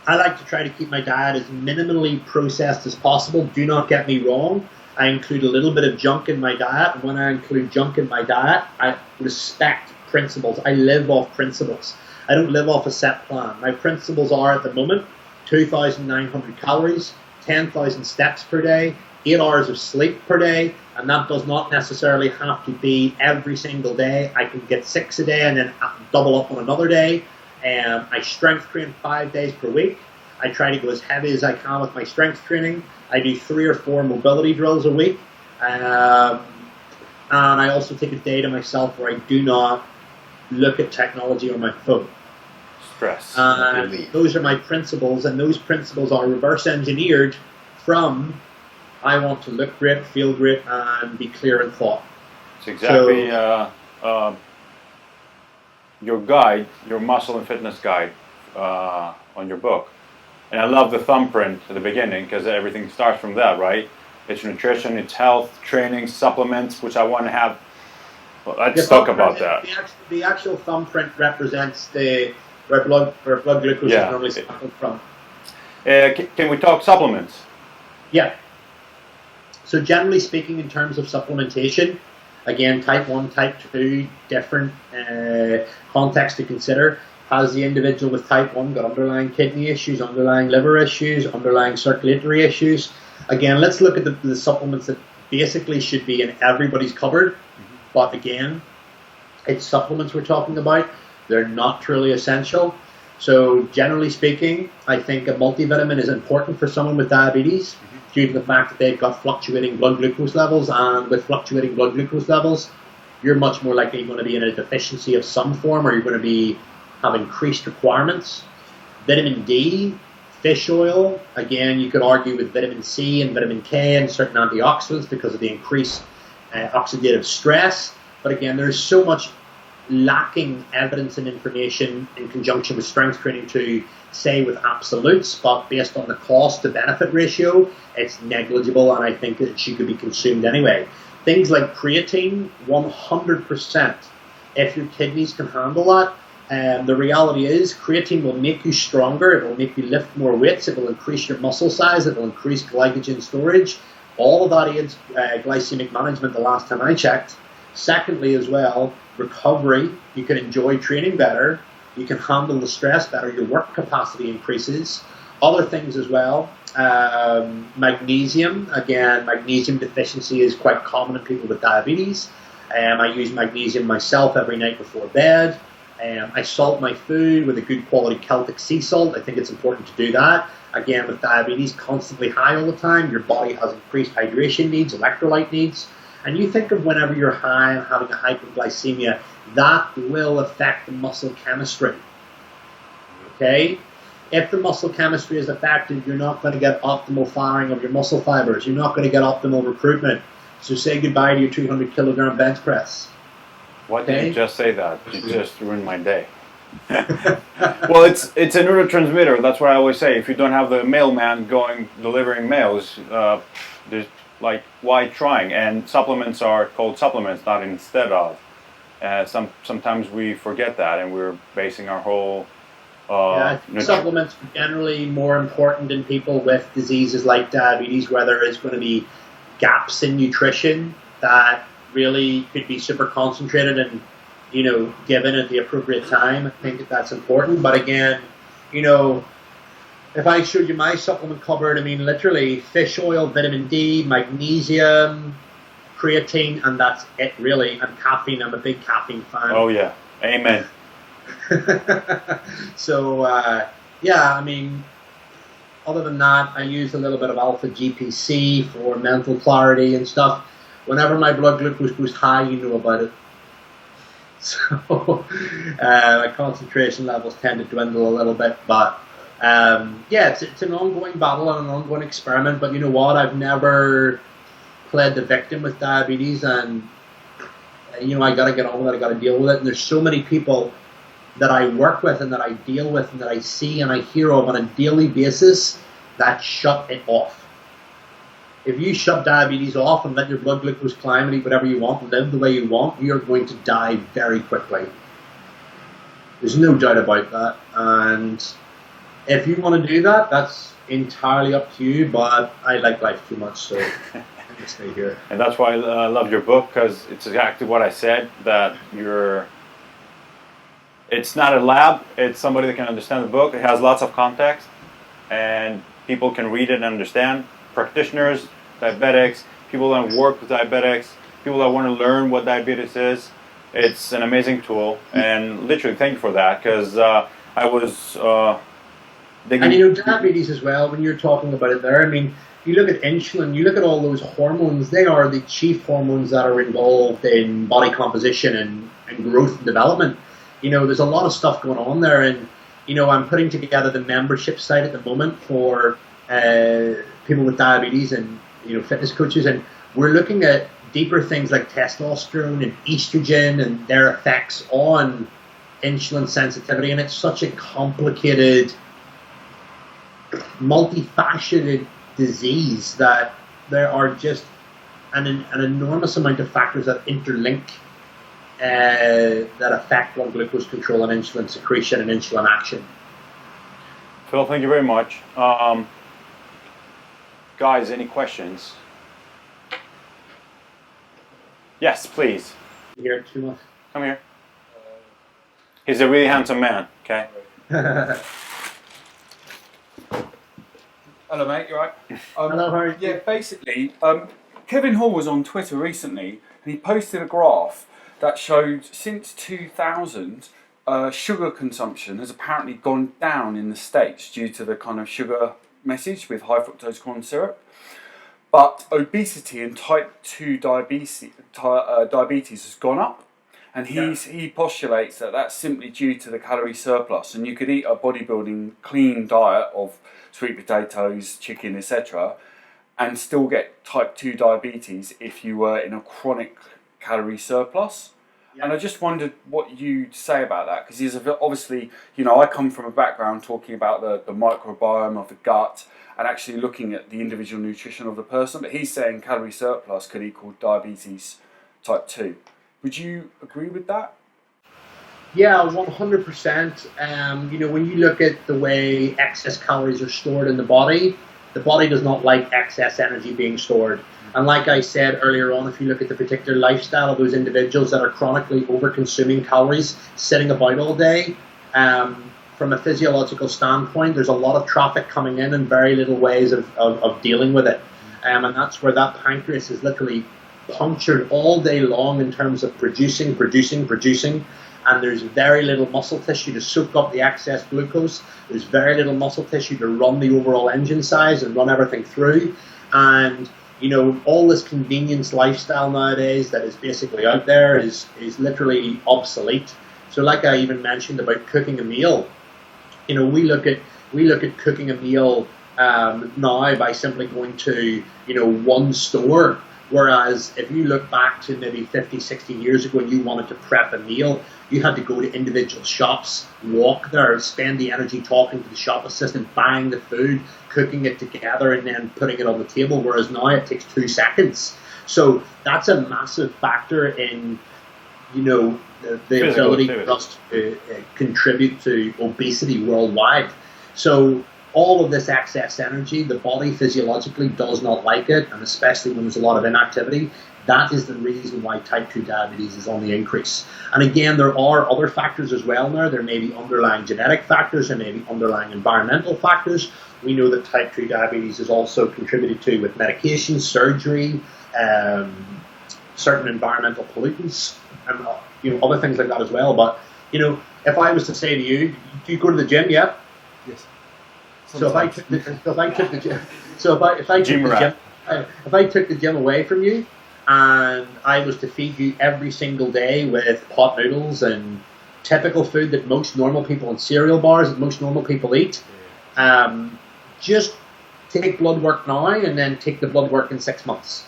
I like to try to keep my diet as minimally processed as possible. Do not get me wrong. I include a little bit of junk in my diet. And when I include junk in my diet, I respect principles. I live off principles. I don't live off a set plan. My principles are at the moment 2,900 calories, 10,000 steps per day, 8 hours of sleep per day, and that does not necessarily have to be every single day. I can get 6 a day and then double up on another day. I strength train 5 days per week. I try to go as heavy as I can with my strength training. I do 3 or 4 mobility drills a week. And I also take a day to myself where I do not look at technology on my phone. Stress. Those are my principles, and those principles are reverse engineered from I want to look great, feel great, and be clear in thought. It's exactly your guide, your muscle and fitness guide on your book. And I love the thumbprint at the beginning because everything starts from that, right? It's nutrition, it's health, training, supplements, which I want to have. Well, let's talk about that. The actual thumbprint represents where blood glucose is normally sampled from. Can we talk supplements? Yeah. So generally speaking, in terms of supplementation, again, type 1, type 2, different context to consider. Has the individual with type 1 got underlying kidney issues, underlying liver issues, underlying circulatory issues? Again, let's look at the supplements that basically should be in everybody's cupboard. But again, it's supplements we're talking about. They're not truly essential. So generally speaking, I think a multivitamin is important for someone with diabetes due to the fact that they've got fluctuating blood glucose levels. And with fluctuating blood glucose levels, you're much more likely going to be in a deficiency of some form, or you're going to have increased requirements. Vitamin D, fish oil, again, you could argue with vitamin C and vitamin K and certain antioxidants because of the increased oxidative stress. But again, there's so much lacking evidence and information in conjunction with strength training to say with absolutes, but based on the cost to benefit ratio, it's negligible, and I think that she could be consumed anyway. Things like creatine, 100%. If your kidneys can handle that, the reality is creatine will make you stronger, it will make you lift more weights, it will increase your muscle size, it will increase glycogen storage. All of that aids glycemic management the last time I checked. Secondly, as well, recovery. You can enjoy training better. You can handle the stress better. Your work capacity increases. Other things as well. Magnesium. Again, magnesium deficiency is quite common in people with diabetes. I use magnesium myself every night before bed. I salt my food with a good quality Celtic sea salt. I think it's important to do that. Again, with diabetes constantly high all the time, your body has increased hydration needs, electrolyte needs. And you think of whenever you're high and having a hypoglycemia, that will affect the muscle chemistry. Okay? If the muscle chemistry is affected, you're not going to get optimal firing of your muscle fibers. You're not going to get optimal recruitment. So say goodbye to your 200 kilogram bench press. Why did you just say that? You just ruined my day. Well, it's a neurotransmitter. That's what I always say. If you don't have the mailman delivering mails, there's why trying? And supplements are called supplements, not instead of. Sometimes we forget that, and we're basing our whole. Supplements are generally more important in people with diseases like diabetes, where there is going to be gaps in nutrition that really could be super concentrated and given at the appropriate time. I think that's important. But again, if I showed you my supplement cupboard, I mean, literally fish oil, vitamin D, magnesium, creatine, and that's it, really. And caffeine. I'm a big caffeine fan. Oh, yeah. Amen. So, I mean, other than that, I use a little bit of alpha GPC for mental clarity and stuff. Whenever my blood glucose goes high, you know about it. So, my concentration levels tend to dwindle a little bit, but it's an ongoing battle and an ongoing experiment. But you know what? I've never played the victim with diabetes, and I got to get on with it. I got to deal with it. And there's so many people that I work with and that I deal with and that I see and I hear of on a daily basis that shut it off. If you shut diabetes off and let your blood glucose climb and eat whatever you want and live the way you want, you're going to die very quickly. There's no doubt about that. And if you want to do that, that's entirely up to you, but I like life too much, so I'm going to stay here. And that's why I love your book, because it's exactly what I said, that it's not a lab, it's somebody that can understand the book. It has lots of context, and people can read it and understand. Practitioners, diabetics, people that work with diabetics, people that want to learn what diabetes is. It's an amazing tool, and literally thank you for that, because I was digging. And diabetes as well, when you're talking about it there, I mean, you look at insulin, you look at all those hormones, they are the chief hormones that are involved in body composition and growth and development. There's a lot of stuff going on there, and I'm putting together the membership site at the moment for people with diabetes and fitness coaches, and we're looking at deeper things like testosterone and estrogen and their effects on insulin sensitivity. And it's such a complicated, multifaceted disease that there are just an enormous amount of factors that interlink that affect blood glucose control and insulin secretion and insulin action. Phil, thank you very much. Guys, any questions? Yes, please. You hear it too much? Come here. He's a really handsome man, okay? Hello, mate. You all right? Hello, how are you? Yeah, basically, Kevin Hall was on Twitter recently, and he posted a graph that showed since 2000, sugar consumption has apparently gone down in the States due to the kind of sugar message with high fructose corn syrup. but obesity and type 2 diabetes has gone up. And he postulates that that's simply due to the calorie surplus. And you could eat a bodybuilding clean diet of sweet potatoes, chicken, etc., and still get type 2 diabetes if you were in a chronic calorie surplus. And I just wondered what you'd say about that, because he's obviously, I come from a background talking about the microbiome of the gut and actually looking at the individual nutrition of the person, but he's saying calorie surplus could equal diabetes type 2. Would you agree with that? Yeah, 100%. When you look at the way excess calories are stored in the body does not like excess energy being stored. And like I said earlier on, if you look at the particular lifestyle of those individuals that are chronically over-consuming calories, sitting about all day, from a physiological standpoint, there's a lot of traffic coming in and very little ways of dealing with it. And that's where that pancreas is literally punctured all day long in terms of producing, and there's very little muscle tissue to soak up the excess glucose. There's very little muscle tissue to run the overall engine size and run everything through. And all this convenience lifestyle nowadays that is basically out there is literally obsolete. So like I even mentioned about cooking a meal, we look at cooking a meal now by simply going to one store. Whereas if you look back to maybe 50, 60 years ago and you wanted to prep a meal, you had to go to individual shops, walk there, spend the energy talking to the shop assistant, buying the food, cooking it together, and then putting it on the table, whereas now it takes 2 seconds. So that's a massive factor in, the ability for us to contribute to obesity worldwide. So all of this excess energy, the body physiologically does not like it, and especially when there's a lot of inactivity. That is the reason why type 2 diabetes is on the increase. And again, there are other factors as well now. There may be underlying genetic factors, there may be underlying environmental factors. We know that type 2 diabetes is also contributed to with medication, surgery, certain environmental pollutants, and other things like that as well. But if I was to say to you, do you go to the gym yet? Yes. So if I took the gym away from you, and I was to feed you every single day with pot noodles and typical food that most normal people, and cereal bars that most normal people eat, just take blood work now and then take the blood work in 6 months.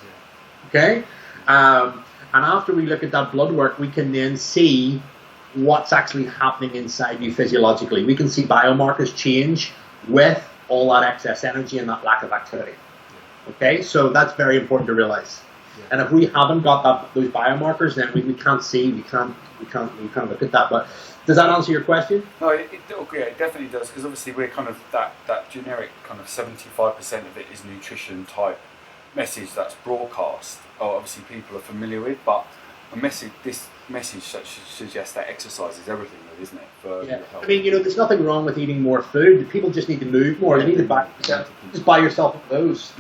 Okay? And after we look at that blood work, we can then see what's actually happening inside you physiologically. We can see biomarkers change with all that excess energy and that lack of activity. Okay, so that's very important to realize. And if we haven't got those biomarkers, then we can't see, we can't look at that. But does that answer your question? No, it definitely does, because obviously we're kind of that generic kind of 75% of it is nutrition type message that's broadcast. Obviously people are familiar with, but this message suggests that exercise is everything, isn't it? For your health. I mean, there's nothing wrong with eating more food. People just need to move more. They need to just buy yourself one of those.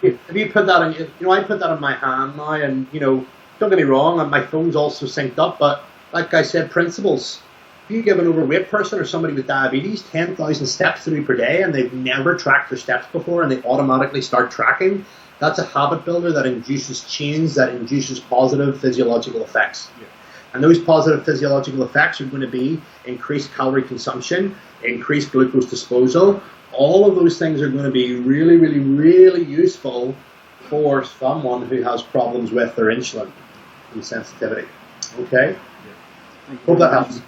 If you put that in, I put that in my hand now, and don't get me wrong, and my phone's also synced up. But like I said, principles. If you give an overweight person or somebody with diabetes 10,000 steps to do per day, and they've never tracked their steps before, and they automatically start tracking, that's a habit builder that induces change, that induces positive physiological effects. Yeah. And those positive physiological effects are going to be increased calorie consumption, increased glucose disposal. All of those things are going to be really, really, really useful for someone who has problems with their insulin and sensitivity. Okay? Yeah. Hope that helps.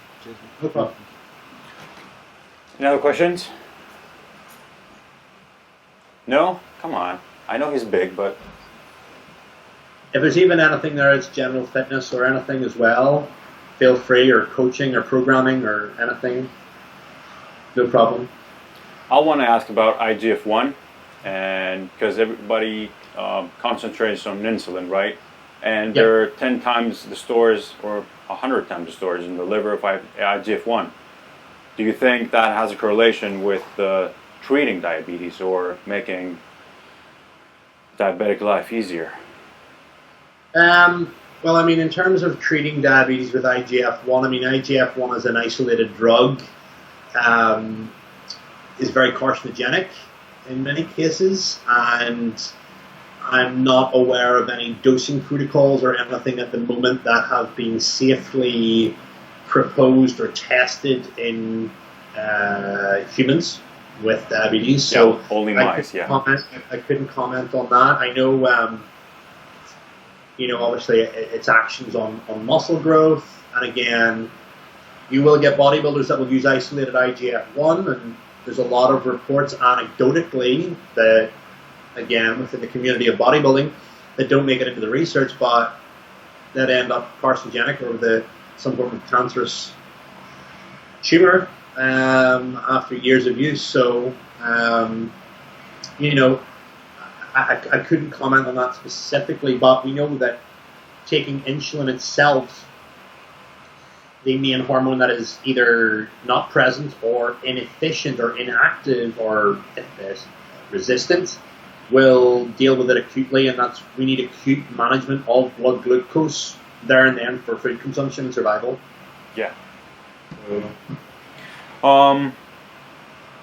No problem. Any other questions? No? Come on. I know he's big, but... If there's even anything there, it's general fitness or anything as well, feel free, or coaching or programming or anything. No problem. I want to ask about IGF-1, and because everybody concentrates on insulin, right? And there are 10 times the stores, or 100 times the stores in the liver of IGF-1. Do you think that has a correlation with treating diabetes or making diabetic life easier? Well, I mean, in terms of treating diabetes with IGF-1, I mean, IGF-1 as an isolated drug is very carcinogenic in many cases, and I'm not aware of any dosing protocols or anything at the moment that have been safely proposed or tested in humans with diabetes. So only mice. Yeah. I couldn't comment on that. I know, obviously its actions on muscle growth, and again, you will get bodybuilders that will use isolated IGF-1, and there's a lot of reports anecdotally that, again, within the community of bodybuilding, that don't make it into the research, but that end up carcinogenic or with some form of cancerous tumor after years of use. So, I couldn't comment on that specifically, but we know that taking insulin itself, the main hormone that is either not present or inefficient or inactive or resistant, will deal with it acutely, and we need acute management of blood glucose there and then for food consumption and survival. Yeah.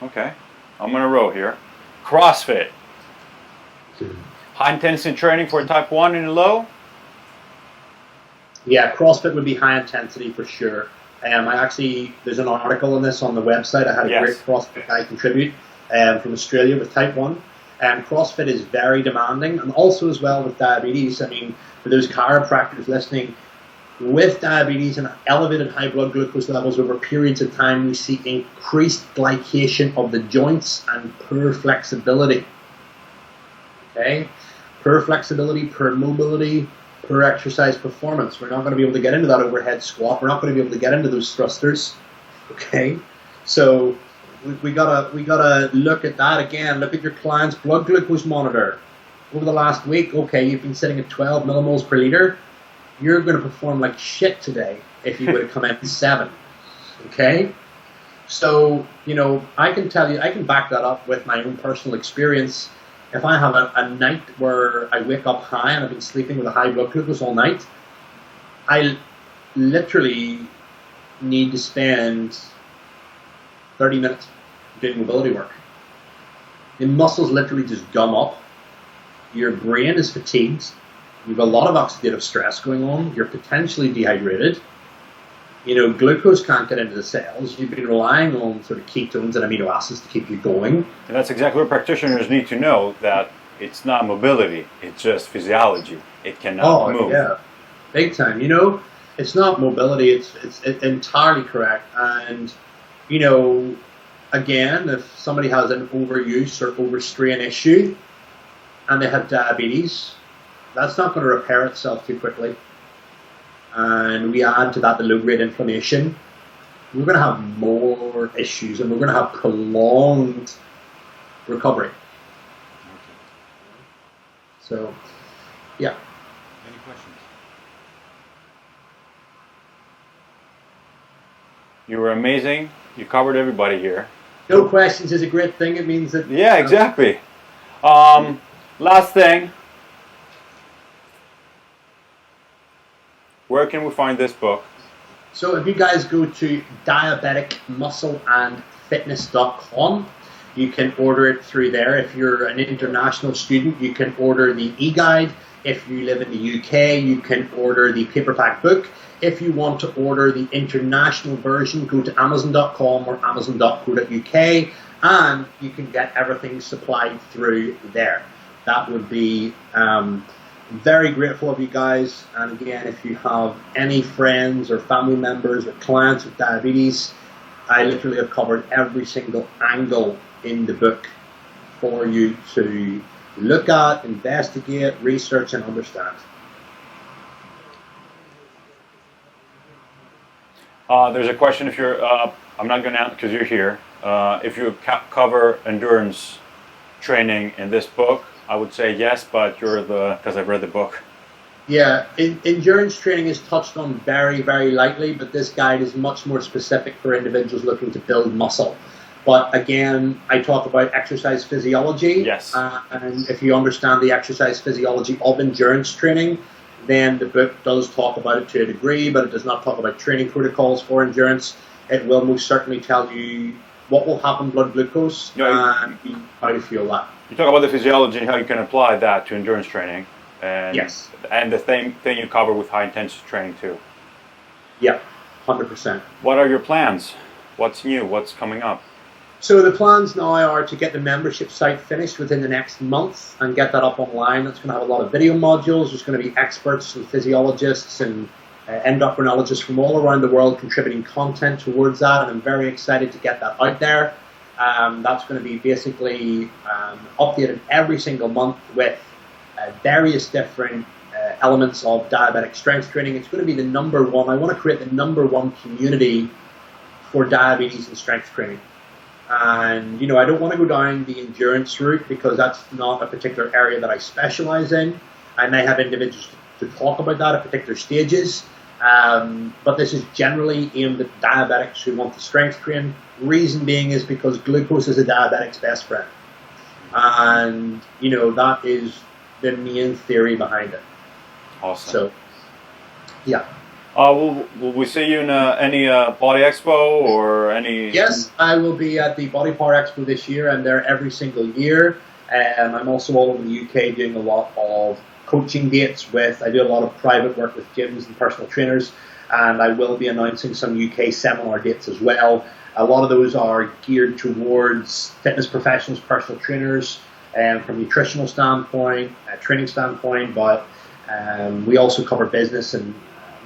Okay, I'm on a roll here. CrossFit. High intensity training for type 1 in the low? Yeah, CrossFit would be high intensity for sure. There's an article on this on the website. I had a great CrossFit guy contribute from Australia with type 1. CrossFit is very demanding, and also as well with diabetes. I mean, for those chiropractors listening, with diabetes and elevated high blood glucose levels over periods of time, we see increased glycation of the joints and poor flexibility. Okay? Poor flexibility, poor mobility, poor exercise performance. We're not going to be able to get into that overhead squat. We're not going to be able to get into those thrusters. Okay? So we gotta look at that again. Look at your client's blood glucose monitor. Over the last week, okay, you've been sitting at 12 millimoles per liter. You're going to perform like shit today if you would have come in at 7. Okay? So, I can tell you, I can back that up with my own personal experience. If I have a night where I wake up high and I've been sleeping with a high blood glucose all night, I literally need to spend 30 minutes doing mobility work. The muscles literally just gum up. Your brain is fatigued. You've a lot of oxidative stress going on. You're potentially dehydrated. Glucose can't get into the cells. You've been relying on sort of ketones and amino acids to keep you going. And that's exactly what practitioners need to know, that it's not mobility, it's just physiology. It cannot move. Yeah, big time. It's not mobility, it's entirely correct. And, again, if somebody has an overuse or overstrain issue and they have diabetes, that's not going to repair itself too quickly. And we add to that the low-grade inflammation, we're going to have more issues and we're going to have prolonged recovery. So, yeah. Any questions? You were amazing. You covered everybody here. No questions is a great thing. It means that... Yeah, exactly. Last thing. Where can we find this book? So if you guys go to diabeticmuscleandfitness.com, you can order it through there. If you're an international student, you can order the e-guide. If you live in the UK, you can order the paperback book. If you want to order the international version, go to amazon.com or amazon.co.uk, and you can get everything supplied through there. That would be very grateful of you guys. And again, if you have any friends or family members or clients with diabetes, I literally have covered every single angle in the book for you to look at, investigate, research, and understand. There's a question if you're, I'm not going to answer because you're here, if you cover endurance training in this book. I would say yes, but you're because I've read the book. Yeah, endurance training is touched on very, very lightly, but this guide is much more specific for individuals looking to build muscle. But again, I talk about exercise physiology. Yes. And if you understand the exercise physiology of endurance training, then the book does talk about it to a degree, but it does not talk about training protocols for endurance. It will most certainly tell you what will happen blood glucose and how to fuel that. You talk about the physiology and how you can apply that to endurance training, and Yes. and the same thing you cover with high intensity training too. Yeah, 100%. What are your plans? What's new? What's coming up? So the plans now are to get the membership site finished within the next month and get that up online. That's going to have a lot of video modules. There's going to be experts and physiologists and endocrinologists from all around the world contributing content towards that, and I'm very excited to get that out there. That's going to be basically updated every single month with various different elements of diabetic strength training. It's going to be the number one. I want to create the number one community for diabetes and strength training. And, I don't want to go down the endurance route because that's not a particular area that I specialize in. I may have individuals to talk about that at particular stages. But this is generally aimed at diabetics who want to strength train. Reason being is because glucose is a diabetic's best friend. And, that is the main theory behind it. Awesome. So, yeah. Will we see you in any Body Expo or any? Yes, I will be at the Body Power Expo this year. I'm there every single year. I'm also all over the UK doing a lot of coaching dates I do a lot of private work with gyms and personal trainers, and I will be announcing some UK seminar dates as well. A lot of those are geared towards fitness professionals, personal trainers, from a nutritional standpoint, a training standpoint, but we also cover business and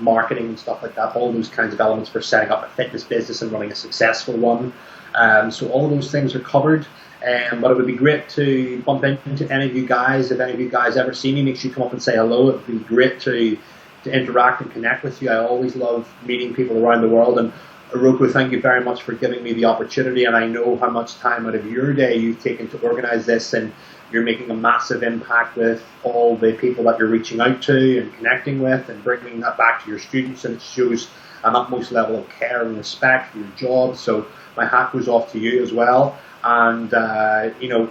marketing and stuff like that, all those kinds of elements for setting up a fitness business and running a successful one. So all of those things are covered. But it would be great to bump into any of you guys. If any of you guys ever see me, make sure you come up and say hello. It would be great to interact and connect with you. I always love meeting people around the world. And Roku, thank you very much for giving me the opportunity. And I know how much time out of your day you've taken to organize this, and you're making a massive impact with all the people that you're reaching out to and connecting with and bringing that back to your students. And it shows an utmost level of care and respect for your job. So my hat goes off to you as well. And,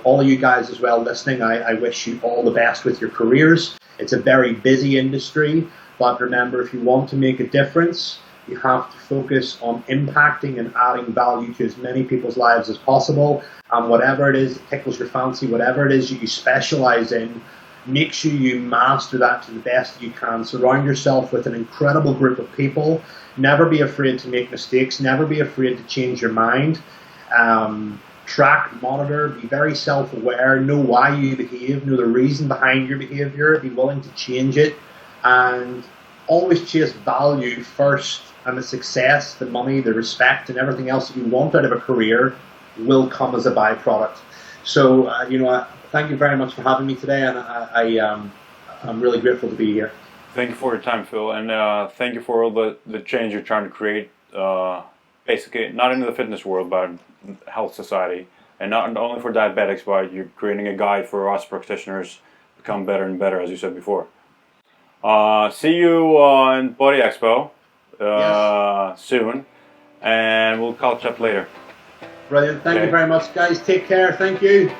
all of you guys as well listening, I wish you all the best with your careers. It's a very busy industry, but remember, if you want to make a difference, you have to focus on impacting and adding value to as many people's lives as possible. And whatever it is that tickles your fancy, whatever it is that you specialize in, make sure you master that to the best that you can. Surround yourself with an incredible group of people. Never be afraid to make mistakes. Never be afraid to change your mind. Track, monitor, be very self-aware, know why you behave, know the reason behind your behavior, be willing to change it, and always chase value first, and the success, the money, the respect, and everything else that you want out of a career will come as a byproduct. So, thank you very much for having me today, and I'm really grateful to be here. Thank you for your time, Phil, and thank you for all the change you're trying to create. Basically, not in the fitness world, but health society, and not only for diabetics, but you're creating a guide for us practitioners to become better and better, as you said before. See you on Body Expo soon, and we'll catch up later. Brilliant. Thank you very much, guys. Take care. Thank you.